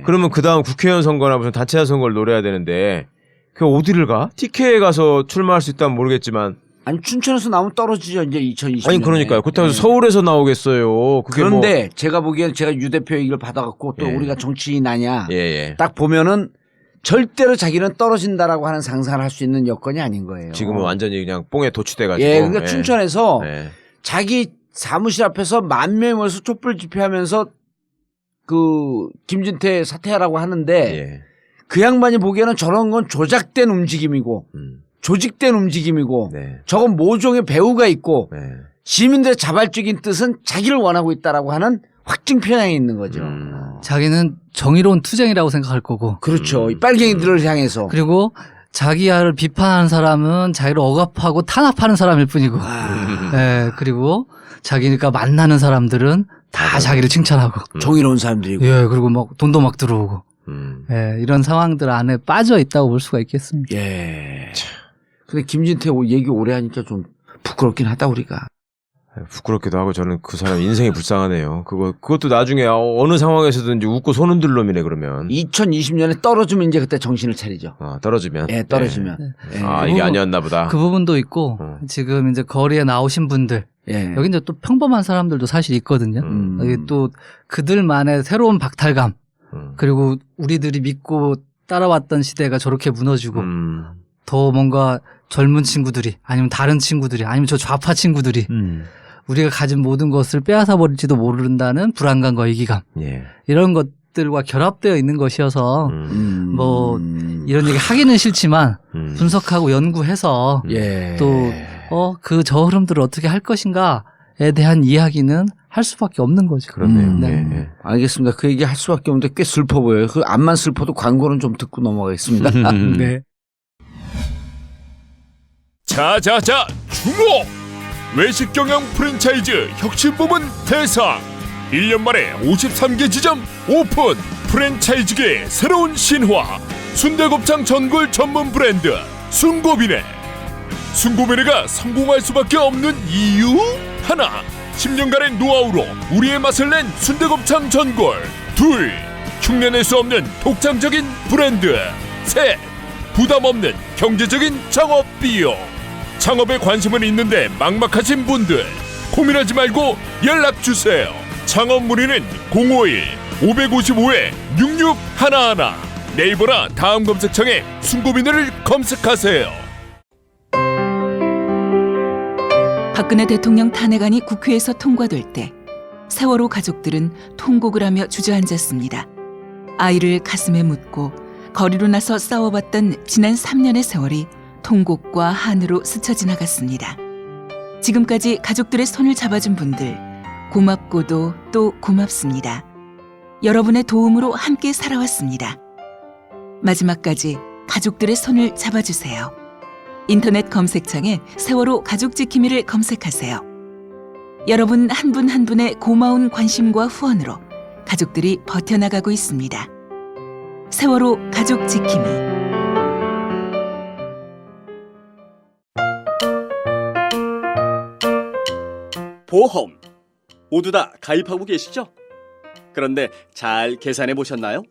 그러면 그 다음 국회의원 선거나 무슨 단체장 선거를 노려야 되는데 그 어디를 가? TK에 가서 출마할 수 있다면 모르겠지만 아니 춘천에서 나오면 떨어지죠 이제 2020년에. 아니 그러니까요. 그렇다고 해서 서울에서 나오겠어요. 그런데 제가 보기엔 제가 유 대표 얘기를 받아갖고 또 우리가 정치인 아니야. 딱 보면은 절대로 자기는 떨어진다라고 하는 상상을 할 수 있는 여건이 아닌 거예요. 지금은 완전히 그냥 뽕에 도취돼가지고. 그러니까 춘천에서 자기 사무실 앞에서 10,000명이 모여서 촛불 집회하면서 그 김진태 사퇴하라고 하는데 그 양반이 보기에는 저런 건 조작된 움직임이고 조직된 움직임이고 저건 모종의 배우가 있고 시민들의 자발적인 뜻은 자기를 원하고 있다라고 하는 확증 편향이 있는 거죠. 자기는 정의로운 투쟁이라고 생각할 거고. 그렇죠. 이 빨갱이들을 향해서. 그리고 자기를 비판하는 사람은 자기를 억압하고 탄압하는 사람일 뿐이고. 그리고 자기가 만나는 사람들은 다 자기를 칭찬하고. 정의로운 사람들이고. 그리고 막 돈도 막 들어오고. 이런 상황들 안에 빠져 있다고 볼 수가 있겠습니다. 근데 김진태 얘기 오래 하니까 좀 부끄럽긴 하다 우리가. 부끄럽기도 하고 저는 그 사람 인생이 불쌍하네요. 그것도 나중에 어느 상황에서든지 웃고 손 흔들 놈이네 그러면. 2020년에 떨어지면 이제 그때 정신을 차리죠. 떨어지면. 떨어지면. 이게 아니었나 보다. 그 부분도 있고 지금 이제 거리에 나오신 분들 여기 이제 또 평범한 사람들도 사실 있거든요. 여기 또 그들만의 새로운 박탈감 그리고 우리들이 믿고 따라왔던 시대가 저렇게 무너지고 더 뭔가 젊은 친구들이 아니면 다른 친구들이 아니면 저 좌파 친구들이 우리가 가진 모든 것을 빼앗아 버릴지도 모른다는 불안감과 위기감 이런 것들과 결합되어 있는 것이어서 뭐 이런 얘기 하기는 싫지만 분석하고 연구해서 또 그 저 흐름들을 어떻게 할 것인가에 대한 이야기는 할 수밖에 없는 거죠. 그렇네요. 네. 예. 알겠습니다. 그 얘기 할 수밖에 없는데 꽤 슬퍼 보여요. 그 암만 슬퍼도 광고는 좀 듣고 넘어가겠습니다. 네. 자자자 주목! 외식 경영 프랜차이즈 혁신부문 대상 1년 만에 53개 지점 오픈 프랜차이즈계의 새로운 신화 순대곱창 전골 전문 브랜드 순고비네 순고비네가 성공할 수밖에 없는 이유 하나 10년간의 노하우로 우리의 맛을 낸 순대곱창 전골 둘 흉내낼 수 없는 독창적인 브랜드 셋 부담 없는 경제적인 창업 비용 창업에 관심은 있는데 막막하신 분들 고민하지 말고 연락주세요. 창업 문의는 051-555-6611 네이버나 다음 검색창에 순고비네를 검색하세요. 박근혜 대통령 탄핵안이 국회에서 통과될 때 세월호 가족들은 통곡을 하며 주저앉았습니다. 아이를 가슴에 묻고 거리로 나서 싸워봤던 지난 3년의 세월이 통곡과 한으로 스쳐 지나갔습니다. 지금까지 가족들의 손을 잡아준 분들 고맙고도 또 고맙습니다. 여러분의 도움으로 함께 살아왔습니다. 마지막까지 가족들의 손을 잡아주세요. 인터넷 검색창에 세월호 가족지킴이를 검색하세요. 여러분 한 분 한 분의 고마운 관심과 후원으로 가족들이 버텨나가고 있습니다. 세월호 가족지킴이. 보험 모두 다 가입하고 계시죠? 그런데 잘 계산해 보셨나요?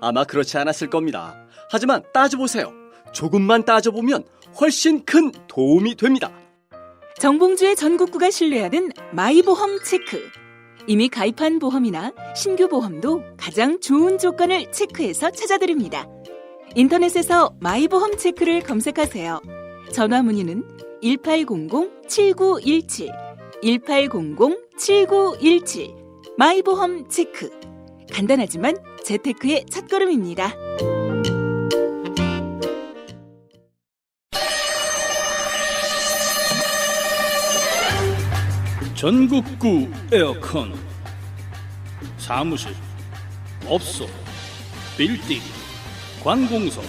아마 그렇지 않았을 겁니다. 하지만 따져보세요. 조금만 따져보면 훨씬 큰 도움이 됩니다. 정봉주의 전국구가 신뢰하는 마이보험 체크. 이미 가입한 보험이나 신규 보험도 가장 좋은 조건을 체크해서 찾아드립니다. 인터넷에서 마이보험 체크를 검색하세요. 전화 문의는 1800-7917 1800-7917 마이보험 체크. 간단하지만 재테크의 첫걸음입니다. 전국구 에어컨 사무실, 업소, 빌딩, 관공서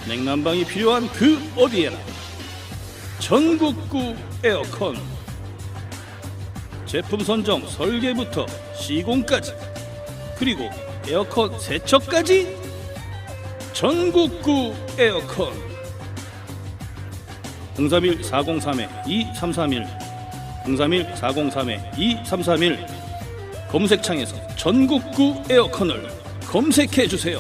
냉난방이 필요한 그 어디에나 전국구 에어컨 제품 선정 설계부터 시공까지 그리고 에어컨 세척까지 전국구 에어컨 031-403-2331 031-403-2331 검색창에서 전국구 에어컨을 검색해주세요.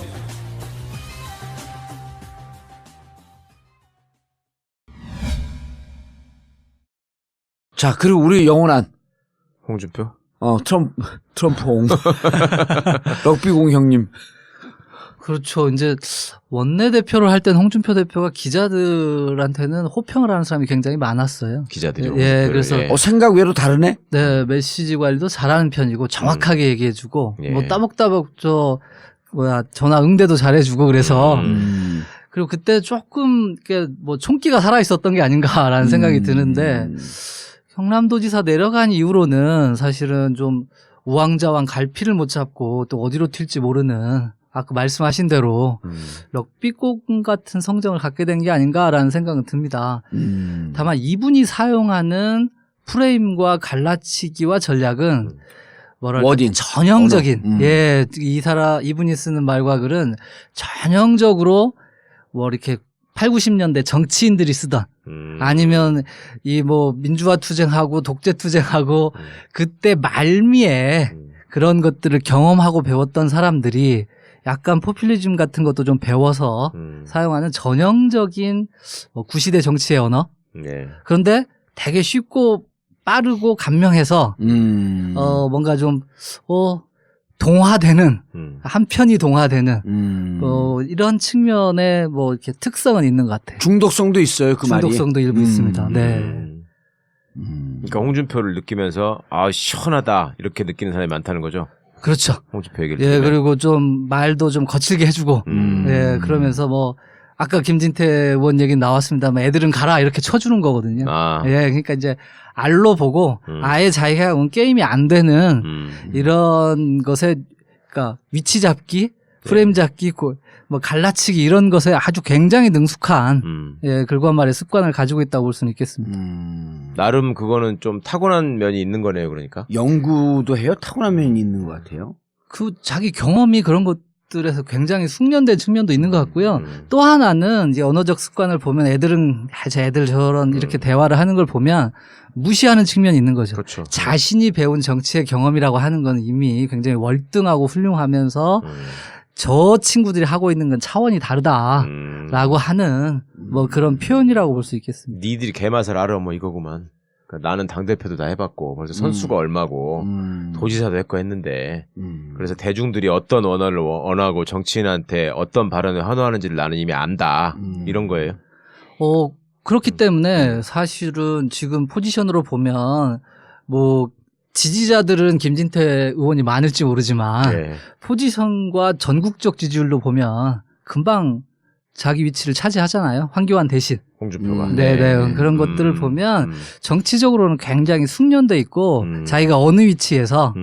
자, 그리고 우리 영원한 홍준표? 트럼프 홍. 럭비공 형님. 그렇죠. 이제 원내대표를 할 때는 홍준표 대표가 기자들한테는 호평을 하는 사람이 굉장히 많았어요. 기자들이. 예, 그래서 생각 외로 다르네. 네, 메시지 관리도 잘하는 편이고 정확하게 얘기해주고 예. 뭐 따박따박 전화 응대도 잘해주고 그래서 그리고 그때 조금 뭐 총기가 살아 있었던 게 아닌가라는 생각이 드는데 경남도지사 내려간 이후로는 사실은 좀 우왕좌왕 갈피를 못 잡고 또 어디로 튈지 모르는 아까 말씀하신 대로 럭비공 같은 성정을 갖게 된 게 아닌가라는 생각은 듭니다. 다만 이분이 사용하는 프레임과 갈라치기와 전략은 뭐랄까 워딩, 전형적인 이분이 쓰는 말과 글은 전형적으로 뭐 이렇게 8, 90년대 정치인들이 쓰던 아니면 이 뭐 민주화 투쟁하고 독재 투쟁하고 그때 말미에 그런 것들을 경험하고 배웠던 사람들이 약간 포퓰리즘 같은 것도 좀 배워서 사용하는 전형적인 구시대 정치의 언어. 네. 그런데 되게 쉽고 빠르고 간명해서 뭔가 좀 동화되는 한편이 동화되는 이런 측면의 뭐 이렇게 특성은 있는 것 같아요. 중독성도 있어요, 그 말이. 중독성도 일부 있습니다. 네. 그러니까 홍준표를 느끼면서 아 시원하다 이렇게 느끼는 사람이 많다는 거죠. 그렇죠. 홍준표 얘기를 예, 들으면. 그리고 좀 말도 좀 거칠게 해주고, 예, 그러면서 뭐 아까 김진태 의원 얘기 나왔습니다만 애들은 가라 이렇게 쳐주는 거거든요. 예, 그러니까 이제 알로 보고 아예 자기가 게임이 안 되는 이런 것에 그러니까 위치 잡기, 프레임 잡기, 뭐 갈라치기 이런 것에 아주 굉장히 능숙한 예, 글과 말의 습관을 가지고 있다고 볼 수는 있겠습니다. 나름 그거는 좀 타고난 면이 있는 거네요, 그러니까. 연구도 해요? 타고난 면이 있는 것 같아요. 그 자기 경험이 그런 것들에서 굉장히 숙련된 측면도 있는 것 같고요. 또 하나는 이제 언어적 습관을 보면 애들은 제 애들 저런 이렇게 대화를 하는 걸 보면 무시하는 측면이 있는 거죠. 그렇죠. 자신이 배운 정치의 경험이라고 하는 건 이미 굉장히 월등하고 훌륭하면서 저 친구들이 하고 있는 건 차원이 다르다라고 하는 뭐 그런 표현이라고 볼 수 있겠습니다. 니들이 개맛을 알아 뭐 이거구만. 그러니까 나는 당대표도 다 해봤고 벌써 선수가 얼마고 도지사도 했고 했는데 그래서 대중들이 어떤 언어를 원하고 정치인한테 어떤 발언을 환호하는지를 나는 이미 안다. 이런 거예요. 그렇기 때문에 사실은 지금 포지션으로 보면 뭐 지지자들은 김진태 의원이 많을지 모르지만 네. 포지션과 전국적 지지율로 보면 금방 자기 위치를 차지하잖아요. 황교안 대신. 홍준표가. 네네. 그런 것들을 보면 정치적으로는 굉장히 숙련돼 있고 자기가 어느 위치에서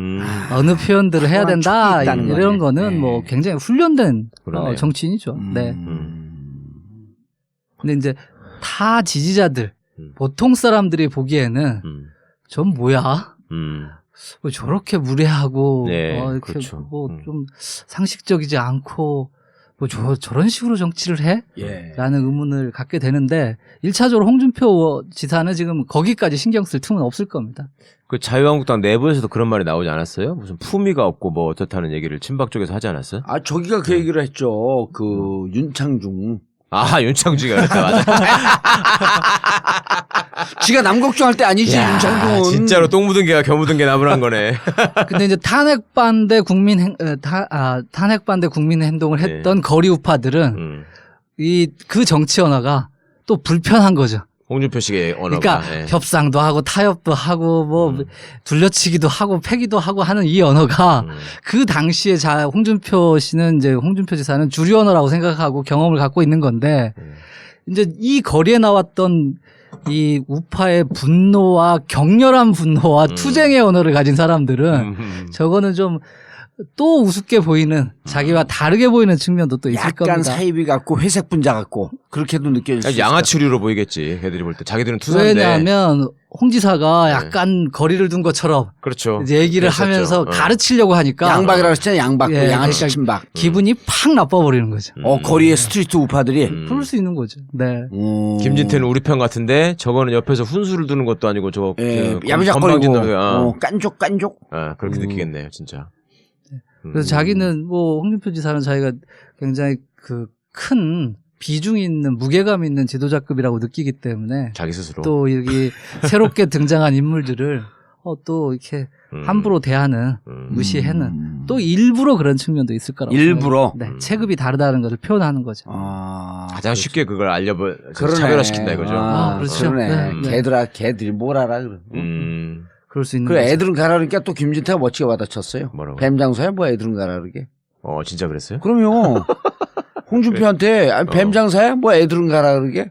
어느 표현들을 해야 된다 이런 거는 뭐 굉장히 훈련된 정치인이죠. 네. 근데 이제 타 지지자들 보통 사람들이 보기에는 전 뭐야? 뭐 저렇게 무례하고 네, 이렇게 그렇죠. 뭐 좀 상식적이지 않고 뭐 저런 식으로 정치를 해? 예. 라는 의문을 갖게 되는데 1차적으로 홍준표 지사는 지금 거기까지 신경 쓸 틈은 없을 겁니다. 그 자유한국당 내부에서도 그런 말이 나오지 않았어요? 무슨 품위가 없고 뭐 어떻다는 얘기를 친박 쪽에서 하지 않았어요? 아, 저기가 그 얘기를 했죠. 그 윤창중. 아, 윤창중이가 그랬다. 맞아. 지가 남 걱정할 때 아니지, 야, 윤창중은. 진짜로 똥 묻은 개가 겨 묻은 게 나무란 거네. 근데 이제 탄핵 반대 국민 행동을 했던 거리 우파들은 그 정치 언어가 또 불편한 거죠. 홍준표식의 언어가. 그러니까 협상도 하고 타협도 하고 뭐 둘러치기도 하고 패기도 하고 하는 이 언어가 그 당시에 홍준표 씨는 이제 홍준표 지사는 주류 언어라고 생각하고 경험을 갖고 있는 건데 이제 이 거리에 나왔던 이 우파의 분노와 격렬한 분노와 투쟁의 언어를 가진 사람들은 저거는 좀 또 우습게 보이는 자기와 다르게 보이는 측면도 또 있을 겁니다. 약간 사이비 같고 회색 분자 같고 그렇게도 느껴질 수 있어요. 양아치류로 보이겠지. 걔들이 볼 때. 자기들은 투사인데. 왜냐하면 홍 지사가 약간 거리를 둔 것처럼 그렇죠. 이제 얘기를 하면서 가르치려고 하니까 양박이라고 했잖아요. 양박, 양아치 그러니까 친박. 기분이 팍 나빠버리는 거죠. 거리에 스트리트 우파들이. 그럴 수 있는 거죠. 네. 김진태는 우리 편 같은데 저거는 옆에서 훈수를 두는 것도 아니고 저 야부작거리고 깐족. 그렇게 느끼겠네요, 진짜. 그래서 자기는 뭐 홍준표 지사는 자기가 굉장히 그 큰 비중 있는 무게감 있는 지도자급이라고 느끼기 때문에 자기 스스로 또 여기 새롭게 등장한 인물들을 또 이렇게 함부로 대하는 무시하는 또 일부러 그런 측면도 있을 거라고 일부러 네, 체급이 다르다는 것을 표현하는 거죠. 가장 쉽게 그걸 차별화시킨다 이거죠. 그렇죠. 그러네. 걔들이 뭘 알아 그래. 그럴 수 있는. 그 애들은 가라니까 또 김진태가 멋지게 받아쳤어요. 뭐라고? 뱀장사야 뭐 애들은 가라르게. 진짜 그랬어요? 그럼요. 홍준표한테 뱀장사야 뭐 애들은 가라르게.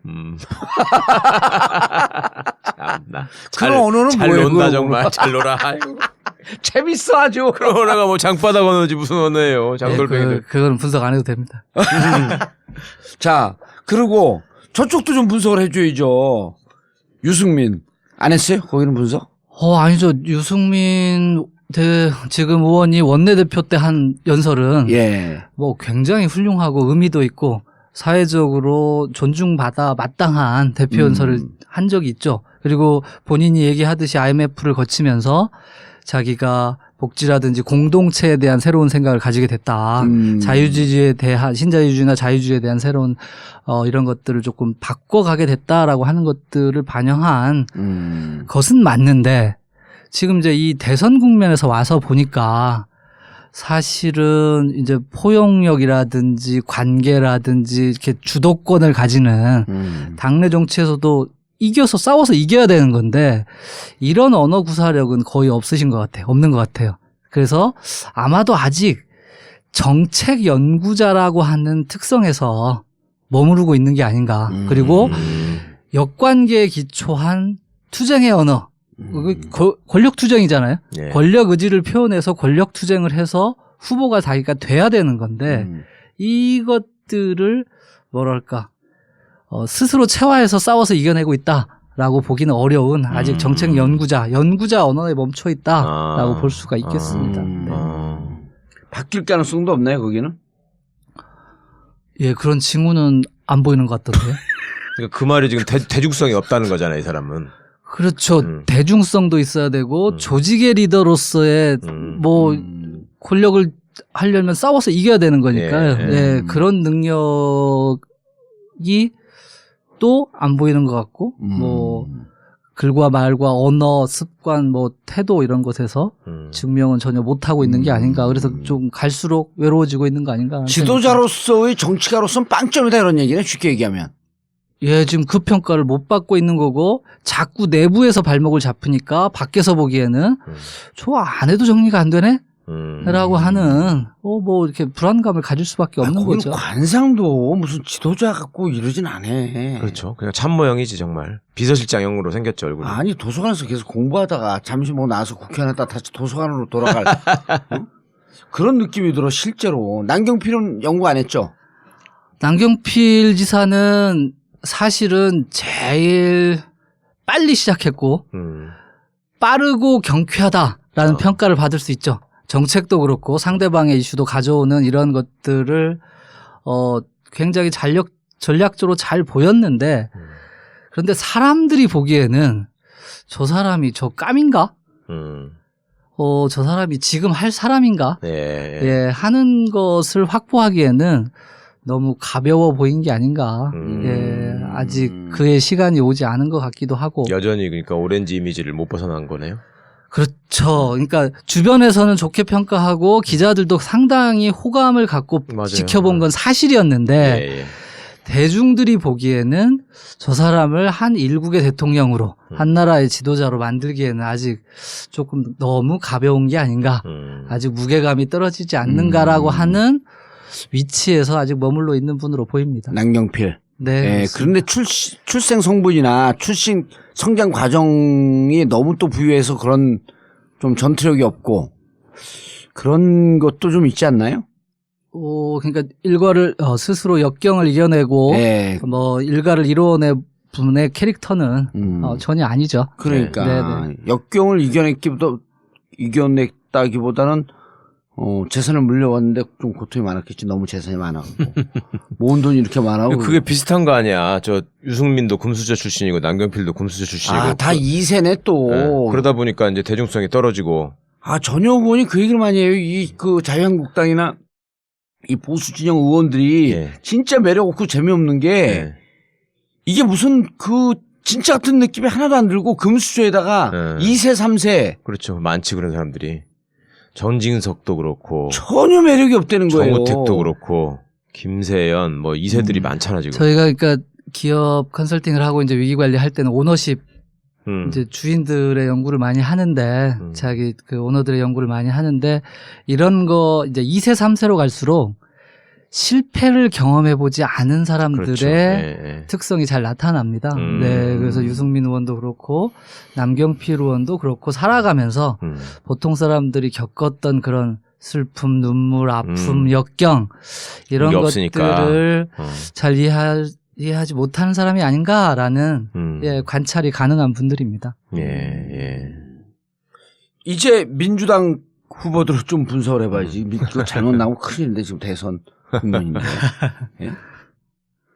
참나. 그런 언어는 잘 뭐예요? 논다 정말. 잘 놀아. 재밌어 아주. 그런 언어가 뭐 장바닥 언어지 무슨 언어예요. 장돌뱅이들. 그건 분석 안 해도 됩니다. 자, 그리고 저쪽도 좀 분석을 해줘야죠. 유승민 안 했어요? 거기는 분석? 아니죠. 유승민 지금 의원이 원내대표 때 한 연설은 뭐 굉장히 훌륭하고 의미도 있고 사회적으로 존중받아 마땅한 대표 연설을 한 적이 있죠. 그리고 본인이 얘기하듯이 IMF를 거치면서 자기가 복지라든지 공동체에 대한 새로운 생각을 가지게 됐다. 자유주의에 대한 신자유주의나 자유주의에 대한 새로운 이런 것들을 조금 바꿔가게 됐다라고 하는 것들을 반영한 것은 맞는데 지금 이제 이 대선 국면에서 와서 보니까 사실은 이제 포용력이라든지 관계라든지 이렇게 주도권을 가지는 당내 정치에서도 이겨서 싸워서 이겨야 되는 건데 이런 언어 구사력은 거의 없으신 것 같아요. 없는 것 같아요. 그래서 아마도 아직 정책 연구자라고 하는 특성에서 머무르고 있는 게 아닌가. 그리고 역관계에 기초한 투쟁의 언어. 권력 투쟁이잖아요. 예. 권력 의지를 표현해서 권력 투쟁을 해서 후보가 자기가 돼야 되는 건데 이것들을 뭐랄까 스스로 체화해서 싸워서 이겨내고 있다라고 보기는 어려운 아직 정책 연구자 언어에 멈춰 있다라고 볼 수가 있겠습니다. 네. 바뀔 가능성도 없나요, 거기는? 예, 그런 징후는 안 보이는 것 같던데요. 그러니까 그 말이 지금 대중성이 없다는 거잖아요, 이 사람은. 그렇죠. 대중성도 있어야 되고 조직의 리더로서의 뭐 권력을 하려면 싸워서 이겨야 되는 거니까요. 예, 그런 능력이 또 안 보이는 것 같고 뭐 글과 말과 언어, 습관, 뭐 태도 이런 것에서 증명은 전혀 못 하고 있는 게 아닌가. 그래서 좀 갈수록 외로워지고 있는 거 아닌가. 지도자로서의 정치가로서는 빵점이다 이런 얘기네, 쉽게 얘기하면. 예, 지금 그 평가를 못 받고 있는 거고 자꾸 내부에서 발목을 잡으니까 밖에서 보기에는 저 안 해도 정리가 안 되네? 라고 하는 뭐 이렇게 불안감을 가질 수밖에 없는 거죠. 관상도 무슨 지도자 갖고 이러진 않아. 그렇죠. 그냥 참모형이지 정말. 비서실장형으로 생겼죠 얼굴이. 아니 도서관에서 계속 공부하다가 잠시 뭐 나와서 국회의원 했다 다시 도서관으로 돌아갈 그런 느낌이 들어 실제로. 남경필은 연구 안 했죠? 남경필 지사는 사실은 제일 빨리 시작했고 빠르고 경쾌하다라는 평가를 받을 수 있죠. 정책도 그렇고 상대방의 이슈도 가져오는 이런 것들을 굉장히 전략적으로 잘 보였는데 그런데 사람들이 보기에는 저 사람이 저 깜인가? 저 사람이 지금 할 사람인가? 예, 하는 것을 확보하기에는 너무 가벼워 보인 게 아닌가. 예, 아직 그의 시간이 오지 않은 것 같기도 하고. 여전히 그러니까 오렌지 이미지를 못 벗어난 거네요. 그렇죠. 그러니까 주변에서는 좋게 평가하고 기자들도 상당히 호감을 갖고 맞아요. 지켜본 건 사실이었는데 대중들이 보기에는 저 사람을 한 일국의 대통령으로 한 나라의 지도자로 만들기에는 아직 조금 너무 가벼운 게 아닌가. 아직 무게감이 떨어지지 않는가라고 하는 위치에서 아직 머물러 있는 분으로 보입니다. 남경필. 네. 그런데 출생 성분이나 출신 성장 과정이 너무 또 부유해서 그런 좀 전투력이 없고 그런 것도 좀 있지 않나요? 그러니까 일과를 스스로 역경을 이겨내고 뭐 일가를 이루어낸 분의 캐릭터는 전혀 아니죠. 그러니까 역경을 이겨냈다기보다는 재산을 물려왔는데 좀 고통이 많았겠지. 너무 재산이 많아갖고. 모은 돈이 이렇게 많아고. 그게 비슷한 거 아니야. 저 유승민도 금수저 출신이고 남경필도 금수저 출신이고. 다 2세네 또. 네. 그러다 보니까 이제 대중성이 떨어지고. 전혀 의원이 그 얘기를 많이 해요. 그 자유한국당이나 이 보수 진영 의원들이 진짜 매력 없고 재미없는 게 이게 무슨 진짜 같은 느낌이 하나도 안 들고 금수저에다가 2세, 3세. 그렇죠. 많지 그런 사람들이. 전진석도 그렇고 전혀 매력이 없다는 거예요. 정우택도 그렇고 김세연 뭐 2세들이 많잖아 지금. 저희가 그러니까 기업 컨설팅을 하고 이제 위기 관리할 때는 오너십 이제 주인들의 연구를 많이 하는데 자기 그 오너들의 연구를 많이 하는데 이런 거 이제 2세 3세로 갈수록 실패를 경험해 보지 않은 사람들의 특성이 잘 나타납니다. 네, 그래서 유승민 의원도 그렇고 남경필 의원도 그렇고 살아가면서 보통 사람들이 겪었던 그런 슬픔, 눈물, 아픔, 역경 이런 것들을 잘 이해하지 못하는 사람이 아닌가라는 관찰이 가능한 분들입니다. 이제 민주당 후보들을 좀 분석을 해봐야지. 민주가 잘못 나오면 큰일인데 지금 대선 국면인데.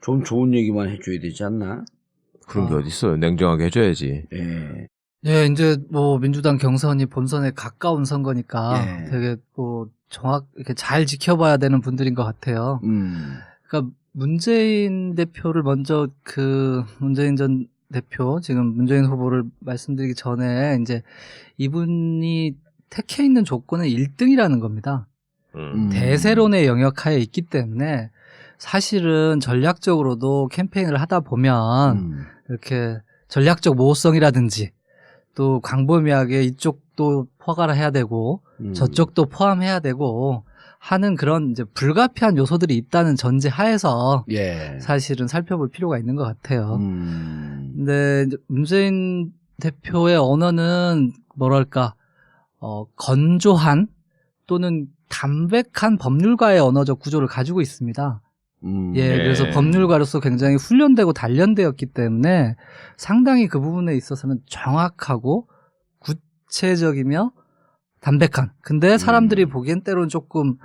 좀 좋은 얘기만 해줘야 되지 않나? 그런 게 어딨어요. 냉정하게 해줘야지. 네, 이제 뭐 민주당 경선이 본선에 가까운 선거니까 되게 뭐 이렇게 잘 지켜봐야 되는 분들인 것 같아요. 그러니까 문재인 대표를 먼저 문재인 전 대표, 지금 문재인 후보를 말씀드리기 전에 이제 이분이 택해 있는 조건은 1등이라는 겁니다. 대세론의 영역하에 있기 때문에 사실은 전략적으로도 캠페인을 하다 보면 이렇게 전략적 모호성이라든지 또 광범위하게 이쪽도 포괄을 해야 되고 저쪽도 포함해야 되고 하는 그런 이제 불가피한 요소들이 있다는 전제 하에서 예. 사실은 살펴볼 필요가 있는 것 같아요. 근데 이제 문재인 대표의 언어는 뭐랄까 건조한 또는 담백한 법률가의 언어적 구조를 가지고 있습니다. 예, 그래서 법률가로서 굉장히 훈련되고 단련되었기 때문에 상당히 그 부분에 있어서는 정확하고 구체적이며 담백한. 근데 사람들이 보기엔 때로는 조금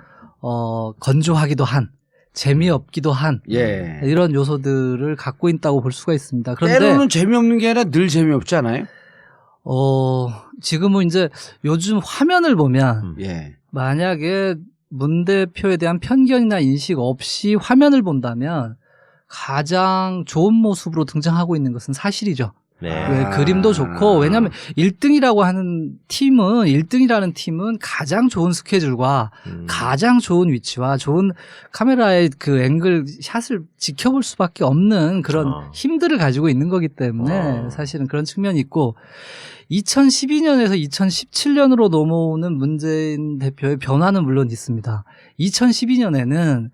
건조하기도 한, 재미없기도 한 예. 이런 요소들을 갖고 있다고 볼 수가 있습니다. 그런데 때로는 재미없는 게 아니라 늘 재미없지 않아요? 지금은 이제 요즘 화면을 보면 예. 만약에 문 대표에 대한 편견이나 인식 없이 화면을 본다면 가장 좋은 모습으로 등장하고 있는 것은 사실이죠. 네. 왜 그림도 좋고 왜냐하면 1등이라는 팀은 가장 좋은 스케줄과 가장 좋은 위치와 좋은 카메라의 그 앵글 샷을 지켜볼 수밖에 없는 그런 힘들을 가지고 있는 거기 때문에 사실은 그런 측면이 있고 2012년에서 2017년으로 넘어오는 문재인 대표의 변화는 물론 있습니다. 2012년에는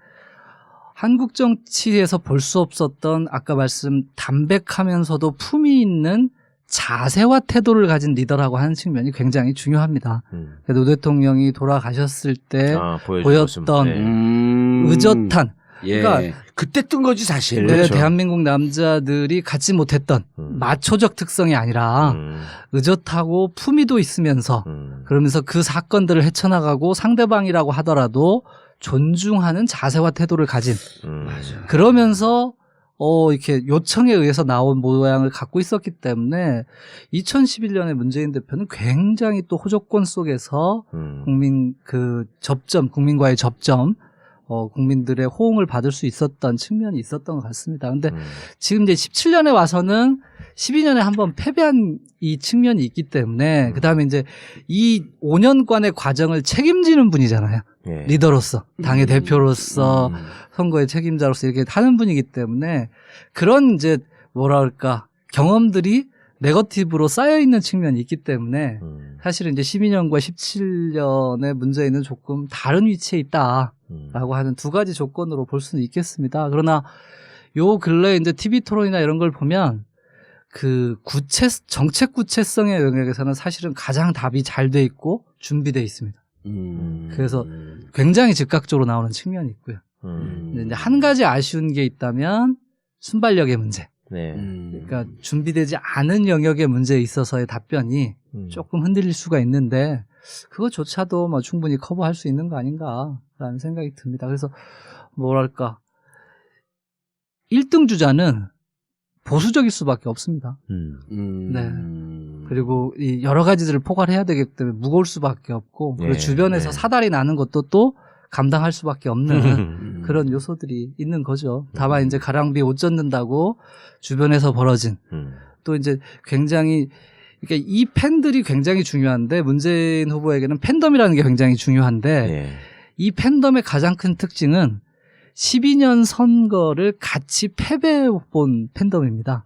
한국 정치에서 볼 수 없었던 아까 말씀 담백하면서도 품위 있는 자세와 태도를 가진 리더라고 하는 측면이 굉장히 중요합니다. 노 대통령이 돌아가셨을 때 보였던 의젓한 예. 그러니까 그때 뜬 거지 사실. 네, 그렇죠. 대한민국 남자들이 갖지 못했던 마초적 특성이 아니라 의젓하고 품위도 있으면서 그러면서 그 사건들을 헤쳐나가고 상대방이라고 하더라도 존중하는 자세와 태도를 가진 그러면서 이렇게 요청에 의해서 나온 모양을 갖고 있었기 때문에 2011년에 문재인 대표는 굉장히 또 호조권 속에서 국민과의 접점 국민들의 호응을 받을 수 있었던 측면이 있었던 것 같습니다. 근데 지금 이제 17년에 와서는 12년에 한번 패배한 이 측면이 있기 때문에 그다음에 이제 이 5년간의 과정을 책임지는 분이잖아요. 예. 리더로서, 당의 대표로서, 선거의 책임자로서 이렇게 하는 분이기 때문에 그런 이제 뭐랄까 경험들이 네거티브로 쌓여있는 측면이 있기 때문에 사실은 이제 12년과 17년의 문재인은 조금 다른 위치에 있다라고 하는 두 가지 조건으로 볼 수는 있겠습니다. 그러나 요 근래 이제 TV 토론이나 이런 걸 보면 그 정책 구체성의 영역에서는 사실은 가장 답이 잘 돼 있고 준비돼 있습니다. 그래서 굉장히 즉각적으로 나오는 측면이 있고요. 근데 이제 한 가지 아쉬운 게 있다면 순발력의 문제. 네. 그러니까 준비되지 않은 영역의 문제에 있어서의 답변이 조금 흔들릴 수가 있는데 그것조차도 뭐 충분히 커버할 수 있는 거 아닌가라는 생각이 듭니다. 그래서 뭐랄까 1등 주자는 보수적일 수밖에 없습니다. 네. 그리고 이 여러 가지들을 포괄해야 되기 때문에 무거울 수밖에 없고 그리고 주변에서 사달이 나는 것도 또 감당할 수밖에 없는 그런 요소들이 있는 거죠. 다만 이제 가랑비에 옷 젖는다고 주변에서 벌어진 또 이제 굉장히 그러니까 이 팬들이 굉장히 중요한데 문재인 후보에게는 팬덤이라는 게 굉장히 중요한데 이 팬덤의 가장 큰 특징은 12년 선거를 같이 패배해본 팬덤입니다.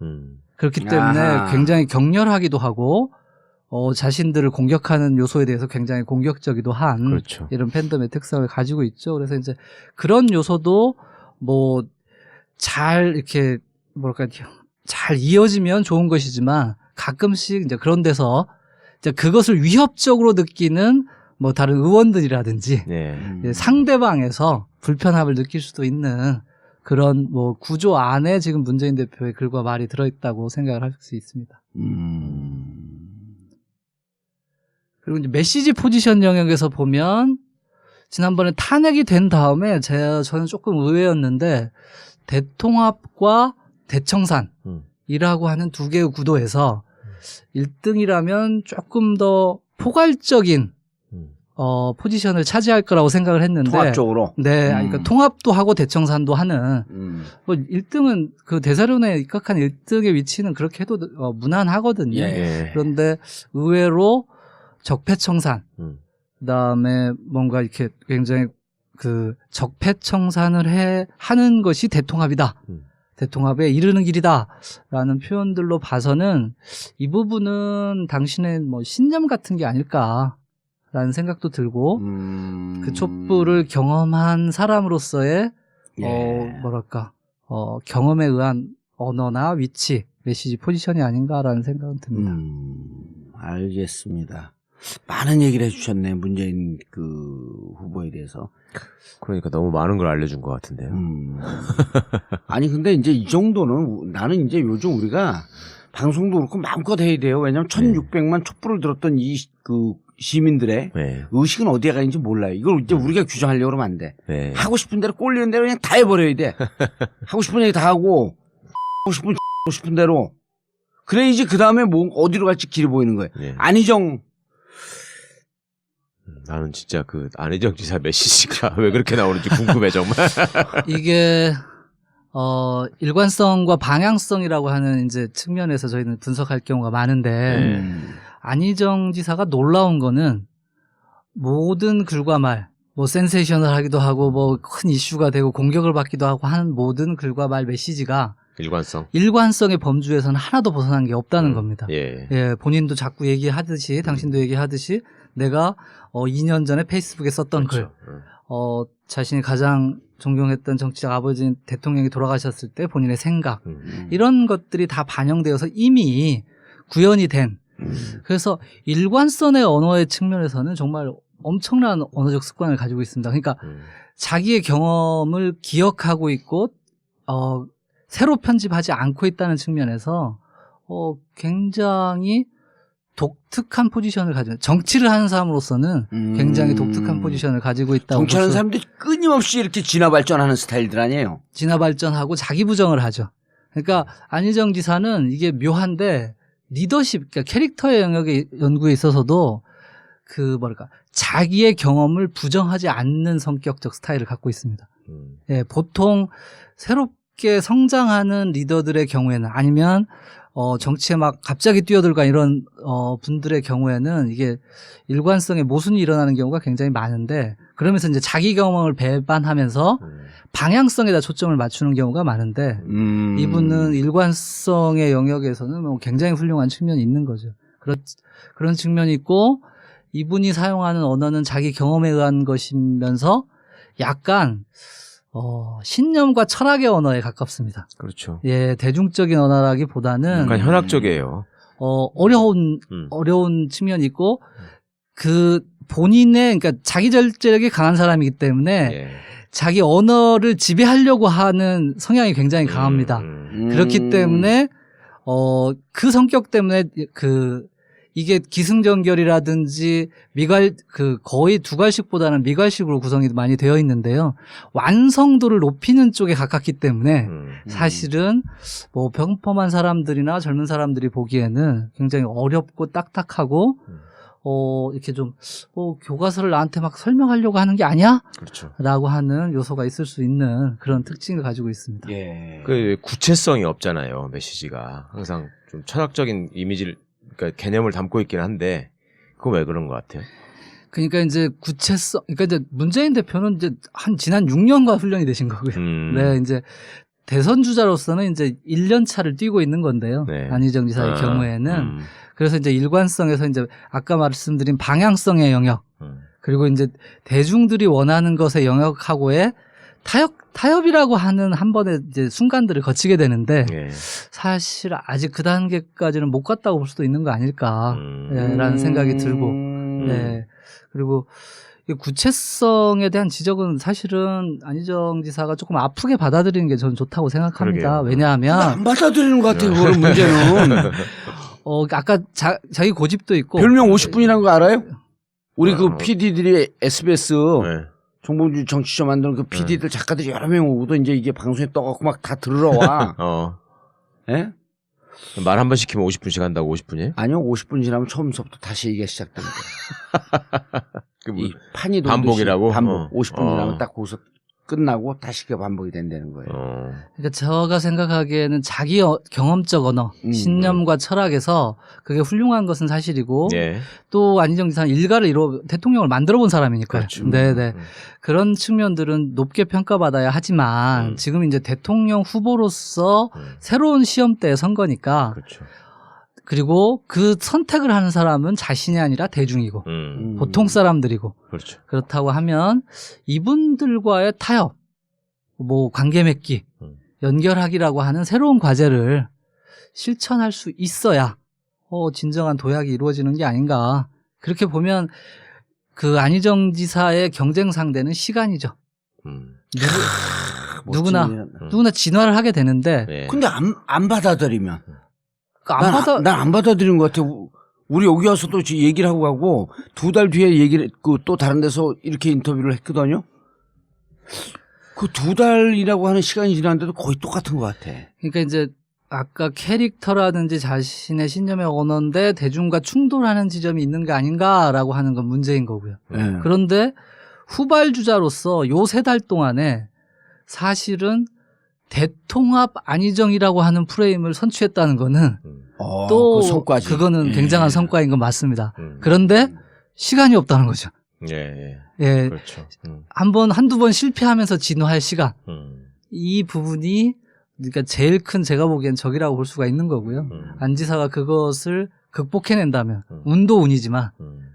그렇기 때문에 굉장히 격렬하기도 하고 자신들을 공격하는 요소에 대해서 굉장히 공격적이기도 한 그렇죠. 이런 팬덤의 특성을 가지고 있죠. 그래서 이제 그런 요소도 뭐 잘 이렇게 뭐랄까 잘 이어지면 좋은 것이지만 가끔씩 이제 그런 데서 이제 그것을 위협적으로 느끼는 뭐 다른 의원들이라든지 상대방에서 불편함을 느낄 수도 있는 그런 뭐 구조 안에 지금 문재인 대표의 글과 말이 들어있다고 생각을 할 수 있습니다. 그리고 이제 메시지 포지션 영역에서 보면 지난번에 탄핵이 된 다음에 저는 조금 의외였는데 대통합과 대청산이라고 하는 두 개의 구도에서 1등이라면 조금 더 포괄적인 포지션을 차지할 거라고 생각을 했는데 통합 쪽으로. 네, 그러니까 통합도 하고 대청산도 하는 뭐 1등은 그 대사련에 입각한 1등의 위치는 그렇게 해도 무난하거든요. 그런데 의외로 적폐청산 그다음에 뭔가 이렇게 굉장히 그 적폐청산을 하는 것이 대통합이다. 대통합에 이르는 길이다라는 표현들로 봐서는 이 부분은 당신의 뭐 신념 같은 게 아닐까라는 않을까라는 생각도 들고 그 촛불을 경험한 사람으로서의 뭐랄까 경험에 의한 언어나 위치, 메시지, 포지션이 아닌가라는 생각은 듭니다. 알겠습니다. 많은 얘기를 해주셨네, 문재인 그 후보에 대해서. 그러니까 너무 많은 걸 알려준 것 같은데요. 아니 근데 이제 이 정도는 나는 이제 요즘 우리가 방송도 그렇고 마음껏 해야 돼요. 왜냐하면 1600만 촛불을 들었던 이 그 시민들의 의식은 어디에 가는지 몰라요. 이걸 이제 우리가 규정하려고 그러면 안 돼. 하고 싶은 대로 꼴리는 대로 그냥 다 해버려야 돼. 하고 싶은 얘기 다 하고 하고 싶은 대로. 그래야지 그 다음에 뭐 어디로 갈지 길이 보이는 거예요. 안희정. 나는 진짜 그 안희정 지사 메시지가 왜 그렇게 나오는지 궁금해 정말. 이게 일관성과 방향성이라고 하는 이제 측면에서 저희는 분석할 경우가 많은데 안희정 지사가 놀라운 거는 모든 글과 말, 뭐 센세이셔널하기도 하고 뭐 큰 이슈가 되고 공격을 받기도 하고 하는 모든 글과 말 메시지가 일관성의 범주에서는 하나도 벗어난 게 없다는 겁니다. 예, 본인도 자꾸 얘기하듯이 당신도 얘기하듯이 내가 2년 전에 페이스북에 썼던 글, 자신이 가장 존경했던 정치적 아버지 대통령이 돌아가셨을 때 본인의 생각 이런 것들이 다 반영되어서 이미 구현이 된 그래서 일관성의 언어의 측면에서는 정말 엄청난 언어적 습관을 가지고 있습니다. 그러니까 자기의 경험을 기억하고 있고 새로 편집하지 않고 있다는 측면에서 굉장히 독특한 포지션을 가지고 정치를 하는 사람으로서는 굉장히 독특한 포지션을 가지고 있다고 정치하는 사람들이 끊임없이 이렇게 진화 발전하는 스타일들 아니에요? 진화 발전하고 자기 부정을 하죠. 그러니까 안희정 지사는 이게 묘한데 리더십, 그러니까 캐릭터의 영역의 연구에 있어서도 그 뭐랄까 자기의 경험을 부정하지 않는 성격적 스타일을 갖고 있습니다. 예, 보통 새롭게 성장하는 리더들의 경우에는 아니면 정치에 막 갑자기 뛰어들고 이런 분들의 경우에는 이게 일관성의 모순이 일어나는 경우가 굉장히 많은데 그러면서 이제 자기 경험을 배반하면서 방향성에다 초점을 맞추는 경우가 많은데 이분은 일관성의 영역에서는 뭐 굉장히 훌륭한 측면이 있는 거죠. 그런 측면이 있고 이분이 사용하는 언어는 자기 경험에 의한 것이면서 약간 신념과 철학의 언어에 가깝습니다. 그렇죠. 예, 대중적인 언어라기보다는 약간 현학적이에요. 어려운 측면이 있고 그 본인의 그러니까 자기 절제력이 강한 사람이기 때문에 자기 언어를 지배하려고 하는 성향이 굉장히 강합니다. 그렇기 때문에 그 성격 때문에 이게 기승전결이라든지 거의 두괄식보다는 미괄식으로 구성이 많이 되어 있는데요. 완성도를 높이는 쪽에 가깝기 때문에 사실은 뭐 평범한 사람들이나 젊은 사람들이 보기에는 굉장히 어렵고 딱딱하고 이렇게 좀 교과서를 나한테 막 설명하려고 하는 게 아니야? 그렇죠. 라고 하는 요소가 있을 수 있는 그런 특징을 가지고 있습니다. 그 구체성이 없잖아요. 메시지가 항상 좀 철학적인 이미지를 그러니까 개념을 담고 있긴 한데 그건 왜 그런 것 같아요? 그러니까 이제 구체성, 그러니까 이제 문재인 대표는 이제 지난 6년간 훈련이 되신 거고요. 네, 이제 대선 주자로서는 이제 1년 차를 뛰고 있는 건데요. 안희정 지사의 경우에는 그래서 이제 일관성에서 이제 아까 말씀드린 방향성의 영역 그리고 이제 대중들이 원하는 것의 영역하고의 타협이라고 하는 한 번의 이제 순간들을 거치게 되는데 사실 아직 그 단계까지는 못 갔다고 볼 수도 있는 거 아닐까라는 생각이 들고 그리고 구체성에 대한 지적은 사실은 안희정 지사가 조금 아프게 받아들이는 게 저는 좋다고 생각합니다. 왜냐하면 안 받아들이는 것 같아요. 그런 문제는. 아까 자기 고집도 있고 별명 50분이라는 거 알아요? 우리 그 PD들이 SBS 정봉주 정치쇼 만드는 그 PD들 작가들이 여러 명 오고도 이제 이게 방송에 떠갖고 막 다 들으러 와. 예? 말 한 번 시키면 50분씩 한다고 50분이에요? 아니요, 50분 지나면 처음부터 다시 얘기가 시작됩니다. 이 판이 반복이라고? 반복. 50분 지나면 딱 거기서 끝나고 다시 그 반복이 된다는 거예요. 그러니까 제가 생각하기에는 자기 경험적 언어, 신념과 철학에서 그게 훌륭한 것은 사실이고 또 안희정 지사는 일가를 대통령을 만들어 본 사람이니까요. 그렇죠. 네네. 그런 측면들은 높게 평가받아야 하지만 지금 이제 대통령 후보로서 새로운 시험대의 선거니까 그리고 그 선택을 하는 사람은 자신이 아니라 대중이고 보통 사람들이고 그렇죠. 그렇다고 하면 이분들과의 타협, 뭐 관계 맺기, 연결하기라고 하는 새로운 과제를 실천할 수 있어야 진정한 도약이 이루어지는 게 아닌가. 그렇게 보면 그 안희정 지사의 경쟁 상대는 시간이죠. 누구나 진화를 하게 되는데. 네. 근데 안 받아들이면. 난 안 받아들이는 것 같아. 우리 여기 와서 또 얘기를 하고 가고 2달 뒤에 얘기를 또 다른 데서 이렇게 인터뷰를 했거든요. 그 2달이라고 하는 시간이 지났는데도 거의 똑같은 것 같아. 그러니까 이제 아까 캐릭터라든지 자신의 신념의 언어인데 대중과 충돌하는 지점이 있는 게 아닌가라고 하는 건 문제인 거고요. 네. 그런데 후발주자로서 요 3달 동안에 사실은 대통합 안희정이라고 하는 프레임을 선취했다는 거는 또 그 성과지. 그거는 굉장한 성과인 건 맞습니다. 그런데 시간이 없다는 거죠. 예. 그렇죠. 한두 번 실패하면서 진화할 시간. 이 부분이 그러니까 제일 큰 제가 보기엔 적이라고 볼 수가 있는 거고요. 안 지사가 그것을 극복해낸다면 운도 운이지만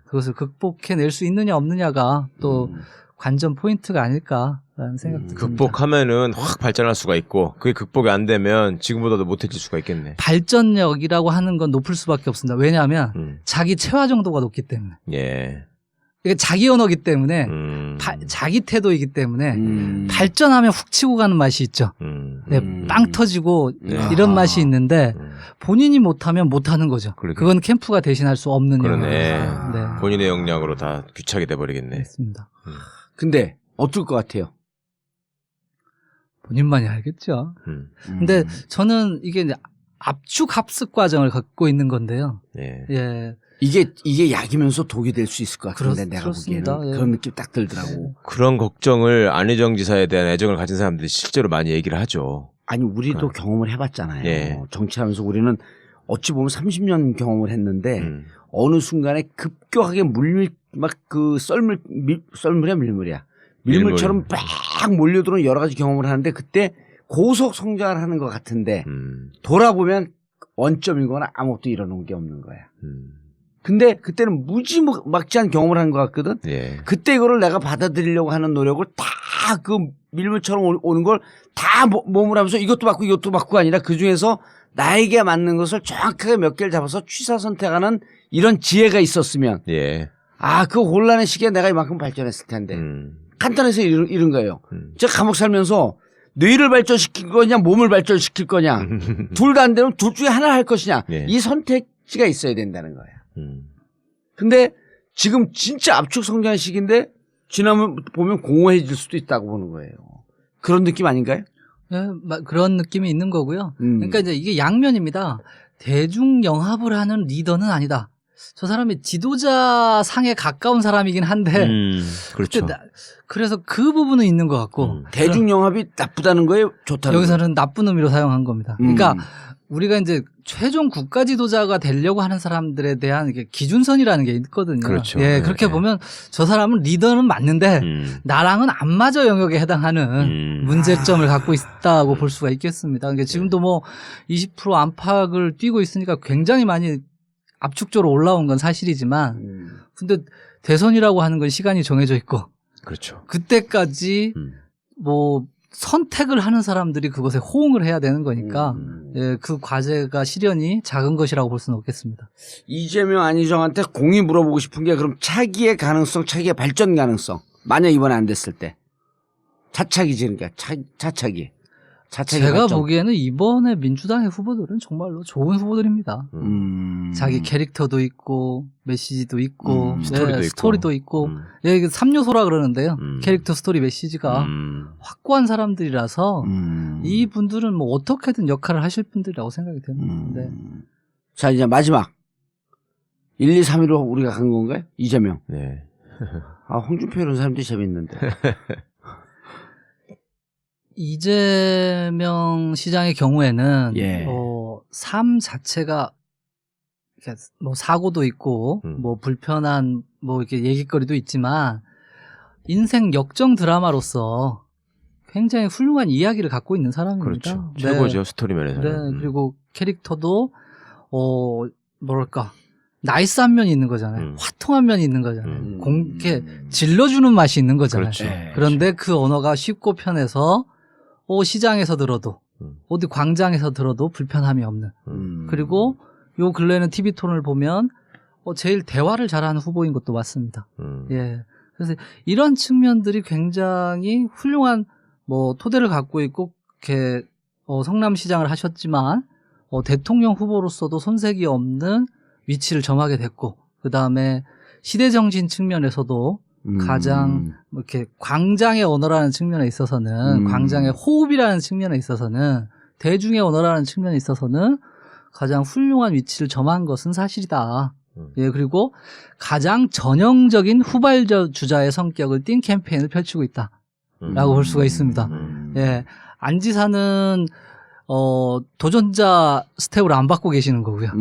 그것을 극복해낼 수 있느냐 없느냐가 또 관전 포인트가 아닐까라는 생각도 듭니다. 극복하면은 확 발전할 수가 있고 그게 극복이 안 되면 지금보다도 못해질 수가 있겠네. 발전력이라고 하는 건 높을 수밖에 없습니다. 왜냐하면 자기 체화 정도가 높기 때문에. 예. 이게 자기 언어기 때문에 자기 태도이기 때문에 발전하면 훅 치고 가는 맛이 있죠. 빵 터지고 이런 맛이 있는데 본인이 못하면 못하는 거죠. 그건 캠프가 대신할 수 없는 영역이죠. 네. 본인의 역량으로 다 귀착이 돼버리겠네. 맞습니다. 근데 어떨 것 같아요? 본인만이 알겠죠. 근데 저는 이게 이제 압축 합습 과정을 갖고 있는 건데요. 예. 이게 약이면서 독이 될 수 있을 것 같은데 내가 그렇습니다. 보기에는 그런 느낌 딱 들더라고. 그런 걱정을 안희정 지사에 대한 애정을 가진 사람들이 실제로 많이 얘기를 하죠. 아니 우리도 경험을 해봤잖아요. 정치하면서 우리는 어찌 보면 30년 경험을 했는데 어느 순간에 급격하게 밀물처럼 막 몰려들어온 여러 가지 경험을 하는데 그때 고속 성장을 하는 것 같은데 돌아보면 원점이거나 아무것도 일어난 게 없는 거야. 근데 그때는 무지막지한 경험을 한 것 같거든. 그때 이거를 내가 받아들이려고 하는 노력을 다 그 밀물처럼 오는 걸 다 몸을 하면서 이것도 받고 아니라 그 중에서 나에게 맞는 것을 정확하게 몇 개를 잡아서 취사 선택하는 이런 지혜가 있었으면 그 혼란의 시기에 내가 이만큼 발전했을 텐데 간단해서 이런 거예요. 제가 감옥 살면서 뇌를 발전시킬 거냐 몸을 발전시킬 거냐 둘 다 안 되면 둘 중에 하나 할 것이냐 이 선택지가 있어야 된다는 거야. 근데 지금 진짜 압축 성장 시기인데 지나면 보면 공허해질 수도 있다고 보는 거예요. 그런 느낌 아닌가요? 네, 그런 느낌이 있는 거고요. 그러니까 이제 이게 양면입니다. 대중 영합을 하는 리더는 아니다. 저 사람이 지도자 상에 가까운 사람이긴 한데 그렇죠. 그래서 그 부분은 있는 것 같고 대중 영합이 나쁘다는 거예요? 좋다는 여기서는 나쁜 의미로 사용한 겁니다. 그러니까 우리가 이제 최종 국가 지도자가 되려고 하는 사람들에 대한 이게 기준선이라는 게 있거든요. 그렇죠. 그렇게 보면 저 사람은 리더는 맞는데 나랑은 안 맞아 영역에 해당하는 문제점을 갖고 있다고 볼 수가 있겠습니다. 그러니까 지금도 뭐 20% 안팎을 뛰고 있으니까 굉장히 많이 압축적으로 올라온 건 사실이지만 근데 대선이라고 하는 건 시간이 정해져 있고 그렇죠. 그때까지 뭐 선택을 하는 사람들이 그것에 호응을 해야 되는 거니까 그 과제가 실현이 작은 것이라고 볼 수는 없겠습니다. 이재명 안희정한테 공이 물어보고 싶은 게 그럼 차기의 가능성, 차기의 발전 가능성 만약 이번에 안 됐을 때 차차기지 그러니까 차차기 제가 발전. 보기에는 이번에 민주당의 후보들은 정말로 좋은 후보들입니다. 자기 캐릭터도 있고 메시지도 있고 스토리도 있고 이게 3요소라 그러는데요. 캐릭터, 스토리, 메시지가 확고한 사람들이라서 이 분들은 뭐 어떻게든 역할을 하실 분들이라고 생각이 됩니다. 자 이제 마지막 1, 2, 3위로 우리가 간 건가요? 이재명. 네. 홍준표 이런 사람들이 재밌는데. 이재명 시장의 경우에는 삶 자체가 뭐 사고도 있고 뭐 불편한 뭐 이렇게 얘기거리도 있지만 인생 역정 드라마로서 굉장히 훌륭한 이야기를 갖고 있는 사람입니다. 그렇죠. 최고죠. 스토리 면에서는. 그리고 캐릭터도 뭐랄까 나이스한 면이 있는 거잖아요. 화통한 면이 있는 거잖아요. 이렇게 질러주는 맛이 있는 거잖아요. 그렇죠. 그런데 그 언어가 쉽고 편해서 시장에서 들어도 어디 광장에서 들어도 불편함이 없는. 그리고 요 근래는 TV 톤을 보면 제일 대화를 잘하는 후보인 것도 맞습니다. 예. 그래서 이런 측면들이 굉장히 훌륭한 토대를 갖고 있고 이렇게 성남시장을 하셨지만 대통령 후보로서도 손색이 없는 위치를 점하게 됐고 그 다음에 시대정신 측면에서도 가장 이렇게 광장의 언어라는 측면에 있어서는 광장의 호흡이라는 측면에 있어서는 대중의 언어라는 측면에 있어서는 가장 훌륭한 위치를 점한 것은 사실이다. 예, 그리고 가장 전형적인 후발주자의 성격을 띈 캠페인을 펼치고 있다라고 볼 수가 있습니다. 예, 안지사는 도전자 스텝을 안 받고 계시는 거고요.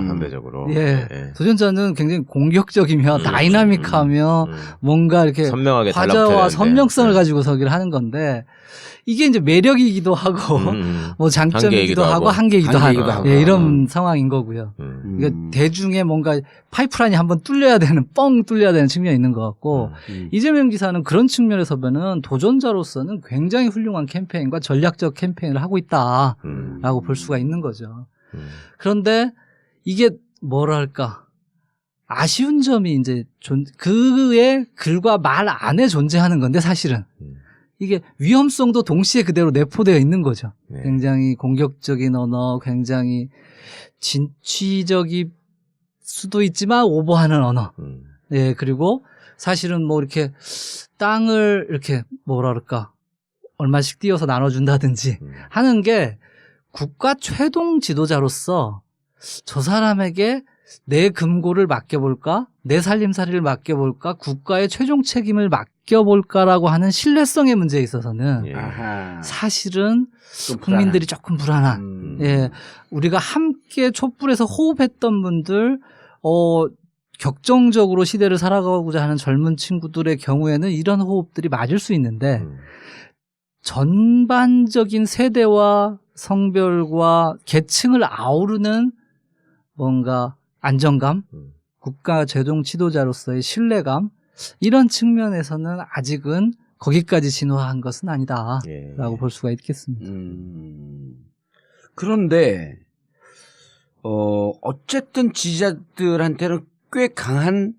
상대적으로. 예. 도전자는 굉장히 공격적이며 다이나믹하며 뭔가 이렇게 선명하게 화자와 선명성을 가지고 서기를 하는 건데 이게 이제 매력이기도 하고 장점이기도 하고 한계이기도 하고 예, 이런 상황인 거고요. 그러니까 대중의 뭔가 파이프라인이 한번 뚫려야 되는 뻥 뚫려야 되는 측면이 있는 것 같고 이재명 지사는 그런 측면에서 보면 도전자로서는 굉장히 훌륭한 캠페인과 전략적 캠페인을 하고 있다라고 볼 수가 있는 거죠. 그런데 이게 뭐랄까 아쉬운 점이 이제 그의 글과 말 안에 존재하는 건데 사실은 이게 위험성도 동시에 그대로 내포되어 있는 거죠. 네. 굉장히 공격적인 언어, 굉장히 진취적일 수도 있지만 오버하는 언어. 예, 그리고 사실은 이렇게 땅을 이렇게 뭐랄까 얼마씩 띄어서 나눠준다든지 하는 게 국가 최동 지도자로서 저 사람에게 내 금고를 맡겨볼까? 내 살림살이를 맡겨볼까? 국가의 최종 책임을 맡겨볼까라고 하는 신뢰성의 문제에 있어서는 사실은 국민들이 조금 불안한. 예, 우리가 함께 촛불에서 호흡했던 분들, 격정적으로 시대를 살아가고자 하는 젊은 친구들의 경우에는 이런 호흡들이 맞을 수 있는데 전반적인 세대와 성별과 계층을 아우르는 뭔가 안정감, 국가 최종 지도자로서의 신뢰감 이런 측면에서는 아직은 거기까지 진화한 것은 아니다라고 볼 수가 있겠습니다. 그런데 어쨌든 지지자들한테는 꽤 강한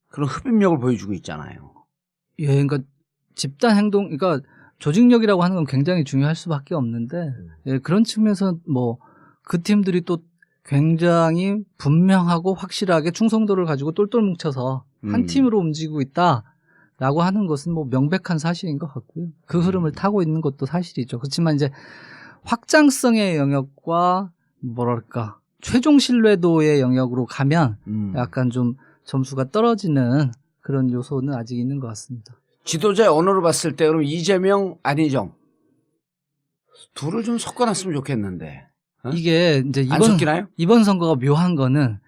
그런 흡입력을 보여주고 있잖아요. 예, 그러니까 집단 행동, 그러니까 조직력이라고 하는 건 굉장히 중요할 수밖에 없는데 예, 그런 측면에서 그 팀들이 또 굉장히 분명하고 확실하게 충성도를 가지고 똘똘 뭉쳐서 한 팀으로 움직이고 있다라고 하는 것은 명백한 사실인 것 같고요. 그 흐름을 타고 있는 것도 사실이죠. 그렇지만 이제 확장성의 영역과 뭐랄까 최종 신뢰도의 영역으로 가면 약간 좀 점수가 떨어지는 그런 요소는 아직 있는 것 같습니다. 지도자의 언어로 봤을 때 그럼 이재명, 안희정 둘을 좀 섞어놨으면 좋겠는데. 이게 이제 안 섞이나요? 이번 선거가 묘한 거는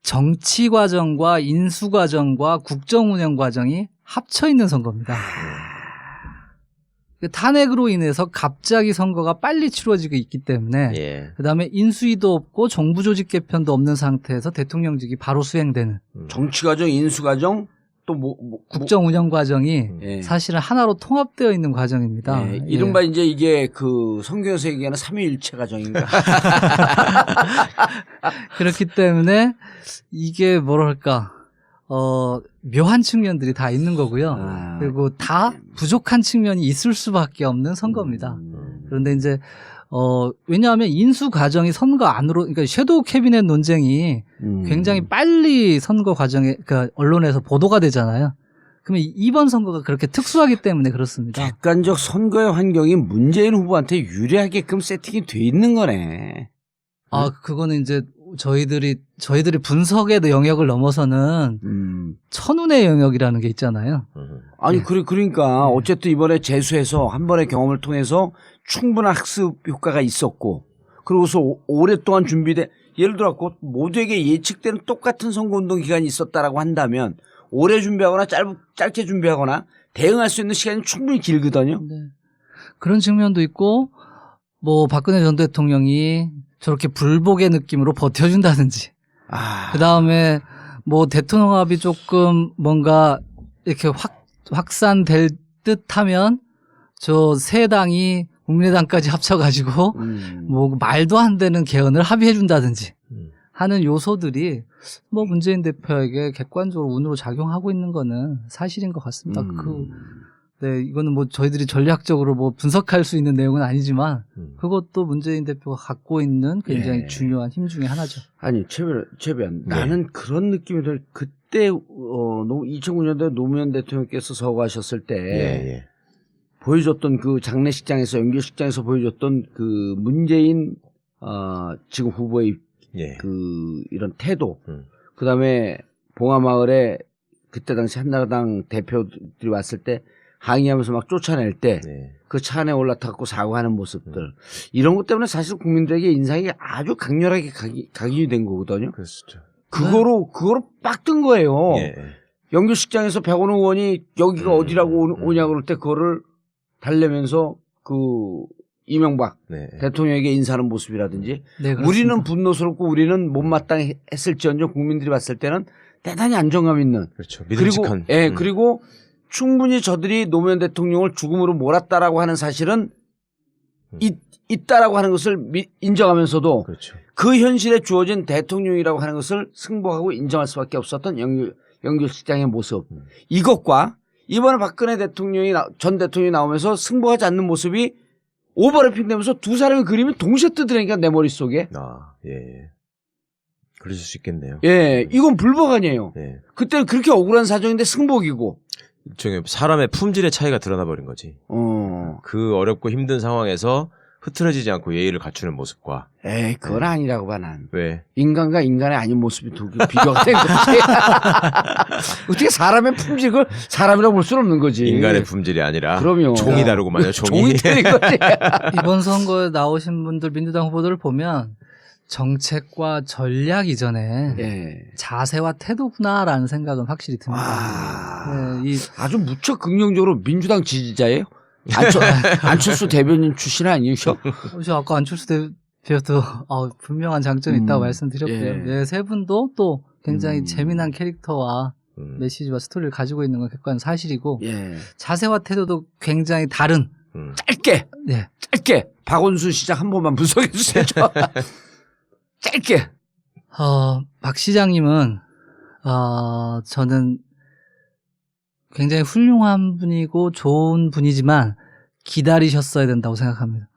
정치 과정과 인수 과정과 국정 운영 과정이 합쳐 있는 선거입니다. 탄핵으로 인해서 갑자기 선거가 빨리 치러지고 있기 때문에 그다음에 인수위도 없고 정부 조직 개편도 없는 상태에서 대통령직이 바로 수행되는 정치 과정, 인수 과정 또 국정 운영 과정이 사실은 하나로 통합되어 있는 과정입니다. 이른바 이제 이게 그 성경에서 얘기하는 삼위일체 과정인가? 그렇기 때문에 이게 뭐랄까 묘한 측면들이 다 있는 거고요. 그리고 다 부족한 측면이 있을 수밖에 없는 선거입니다. 그런데 이제 왜냐하면 인수 과정이 선거 안으로, 그러니까 섀도우 캐비넷 논쟁이 굉장히 빨리 선거 과정에, 그러니까 언론에서 보도가 되잖아요. 그러면 이번 선거가 그렇게 특수하기 때문에 그렇습니다. 객관적 선거의 환경이 문재인 후보한테 유리하게끔 세팅이 돼 있는 거네. 그거는 이제 저희들이 분석의 영역을 넘어서는 천운의 영역이라는 게 있잖아요. 아니 그러니까 어쨌든 이번에 재수해서 한 번의 경험을 통해서 충분한 학습 효과가 있었고 그러고서 오랫동안 준비돼 예를 들어 모두에게 예측되는 똑같은 선거운동 기간이 있었다라고 한다면 오래 준비하거나 짧게 준비하거나 대응할 수 있는 시간이 충분히 길거든요. 네. 그런 측면도 있고 박근혜 전 대통령이 저렇게 불복의 느낌으로 버텨준다든지 그 다음에 뭐 대통령합이 조금 뭔가 이렇게 확산될 듯하면 저 세 당이 국민의당까지 합쳐가지고 뭐 말도 안 되는 개헌을 합의해준다든지 하는 요소들이 뭐 문재인 대표에게 객관적으로 운으로 작용하고 있는 거는 사실인 것 같습니다. 네, 이거는 뭐 저희들이 전략적으로 뭐 분석할 수 있는 내용은 아니지만 그것도 문재인 대표가 갖고 있는 굉장히 중요한 힘 중에 하나죠. 아니, 최변 나는 그런 느낌이 들 그때 2009년도에 노무현 대통령께서 서거하셨을 때 보여줬던 그 장례식장에서 연결식장에서 보여줬던 그 문재인 지금 후보의 그 이런 태도, 그다음에 봉화마을에 그때 당시 한나라당 대표들이 왔을 때 항의하면서 막 쫓아낼 때 그 차 안에 올라타고 사과하는 모습들 이런 것 때문에 사실 국민들에게 인상이 아주 강렬하게 각인된 거거든요. 그렇죠. 그거로 빡 뜬 거예요. 연결식장에서 백원호 의원이 여기가 어디라고 오냐 그럴 때 그거를 달래면서 그 이명박 대통령에게 인사하는 모습이라든지 우리는 분노스럽고 우리는 못마땅했을지언정 국민들이 봤을 때는 대단히 안정감 있는 그렇죠. 믿음직한. 그리고 충분히 저들이 노무현 대통령을 죽음으로 몰았다라고 하는 사실은 있다라고 하는 것을 인정하면서도 그렇죠. 그 현실에 주어진 대통령이라고 하는 것을 승복하고 인정할 수밖에 없었던 연결식장의 모습 이것과 이번에 박근혜 대통령이 전 대통령이 나오면서 승복하지 않는 모습이 오버래핑되면서 두 사람의 그림이 동시에 뜨더라니까 내 머릿속에. 그러실 수 있겠네요. 이건 불복 아니에요. 그때는 그렇게 억울한 사정인데 승복이고. 사람의 품질의 차이가 드러나 버린 거지. 그 어렵고 힘든 상황에서 흐트러지지 않고 예의를 갖추는 모습과. 그건 아니라고 봐, 난. 왜? 인간과 인간의 아닌 모습이 비교가 된 거지. 어떻게 사람의 품질을 사람이라고 볼 수는 없는 거지. 인간의 품질이 아니라. 그럼요. 종이 다르고만요, 종이. 종이 틀린 거지. 이번 선거에 나오신 분들, 민주당 후보들을 보면 정책과 전략 이전에 자세와 태도구나라는 생각은 확실히 듭니다. 아주 무척 긍정적으로 민주당 지지자예요? 안철수 대변인 출신 아니셔? 저 아까 안철수 대표도 분명한 장점이 있다고 말씀드렸고요. 세 분도 또 굉장히 재미난 캐릭터와 메시지와 스토리를 가지고 있는 건 객관 사실이고 자세와 태도도 굉장히 다른. 짧게 박원순 시장 한 번만 분석해 주세요. 짧게. 박 시장님은 저는 굉장히 훌륭한 분이고 좋은 분이지만 기다리셨어야 된다고 생각합니다.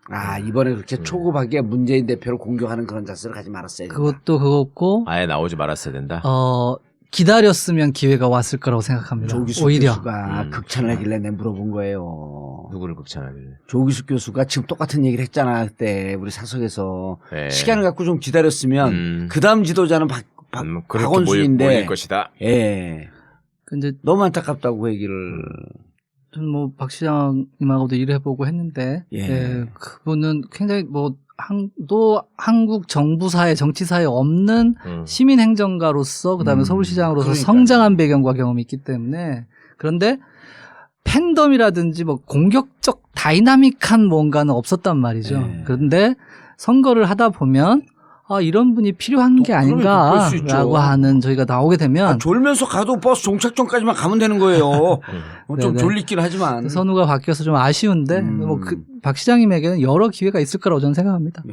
이번에 그렇게 초급하게 문재인 대표를 공격하는 그런 자세를 가지 말았어야 된다. 그것도 그렇고 아예 나오지 말았어야 된다. 기다렸으면 기회가 왔을 거라고 생각합니다. 조기숙 오히려. 교수가 극찬하길래 내가 물어본 거예요. 누구를 극찬하길래? 조기숙 교수가 지금 똑같은 얘기를 했잖아. 그때 우리 사석에서 시간을 갖고 좀 기다렸으면 그 다음 지도자는 박원순인데 몰릴 것이다. 근데 너무 안타깝다고 그 얘기를. 저는 뭐 박 시장님하고도 일을 해보고 했는데 그분은 굉장히 한국 정부사회 정치사에 없는 시민 행정가로서 그다음에 서울시장으로서 성장한 배경과 경험이 있기 때문에 그런데 팬덤이라든지 공격적 다이나믹한 뭔가는 없었단 말이죠. 그런데 선거를 하다 보면 이런 분이 필요한 게 아닌가라고 하는 저희가 나오게 되면 졸면서 가도 버스 종착점까지만 가면 되는 거예요. 좀 졸리긴 하지만 선우가 바뀌어서 좀 아쉬운데 박 시장님에게는 여러 기회가 있을 거라고 저는 생각합니다.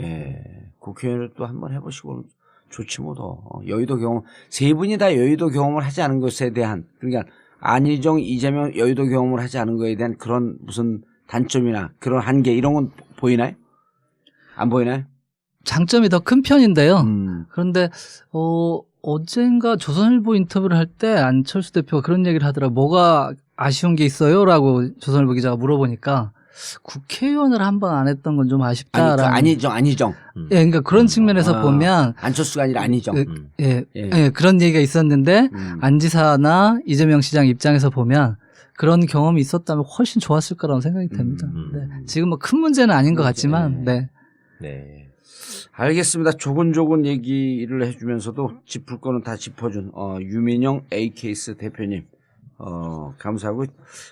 국회의원을 또 한번 해보시고 좋지 뭐 더 여의도 경험 세 분이 다 여의도 경험을 하지 않은 것에 대한 그러니까 안희정, 이재명 여의도 경험을 하지 않은 것에 대한 그런 무슨 단점이나 그런 한계 이런 건 보이나요? 안 보이나요? 장점이 더 큰 편인데요. 그런데 어젠가 조선일보 인터뷰를 할 때 안철수 대표가 그런 얘기를 하더라고요. 뭐가 아쉬운 게 있어요? 라고 조선일보 기자가 물어보니까 국회의원을 한 번 안 했던 건 좀 아쉽다라는. 안희정. 그러니까 그런 측면에서 보면 안철수가 아니라 안희정. 그런 얘기가 있었는데 안지사나 이재명 시장 입장에서 보면 그런 경험이 있었다면 훨씬 좋았을 거라고 생각이 됩니다. 지금 큰 문제는 아닌 것 같지만 알겠습니다. 조곤조곤 얘기를 해주면서도 짚을 거는 다 짚어준 유민영 A케이스 대표님 감사하고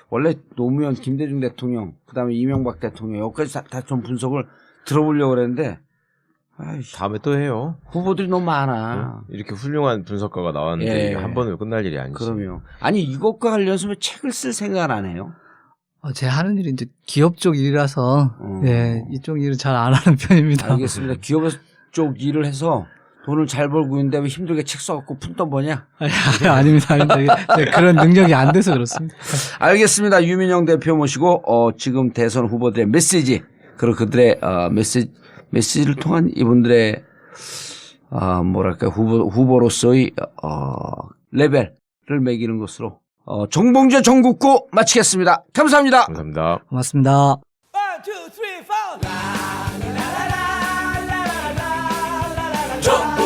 원래 노무현 김대중 대통령 그다음에 이명박 대통령 여기까지 다 좀 분석을 들어보려고 그랬는데 아이씨, 다음에 또 해요. 후보들이 너무 많아. 이렇게 훌륭한 분석가가 나왔는데 예. 한 번으로 끝날 일이 아니지. 그럼요. 아니 이것과 관련해서 왜 책을 쓸 생각을 안 해요? 제 하는 일이 이제 기업 쪽 일이라서 예, 이쪽 일을 잘 안 하는 편입니다. 알겠습니다. 기업 쪽 일을 해서 돈을 잘 벌고 있는데 왜 힘들게 책 써갖고 푼돈 버냐? 아닙니다. 그런 능력이 안 돼서 그렇습니다. 알겠습니다. 유민영 대표 모시고 지금 대선 후보들의 메시지 그리고 그들의 메시지를 통한 이분들의 뭐랄까 후보로서의 레벨을 매기는 것으로 정봉재 전국구 마치겠습니다. 감사합니다. 감사합니다. 고맙습니다. 1, 2, 3, 4.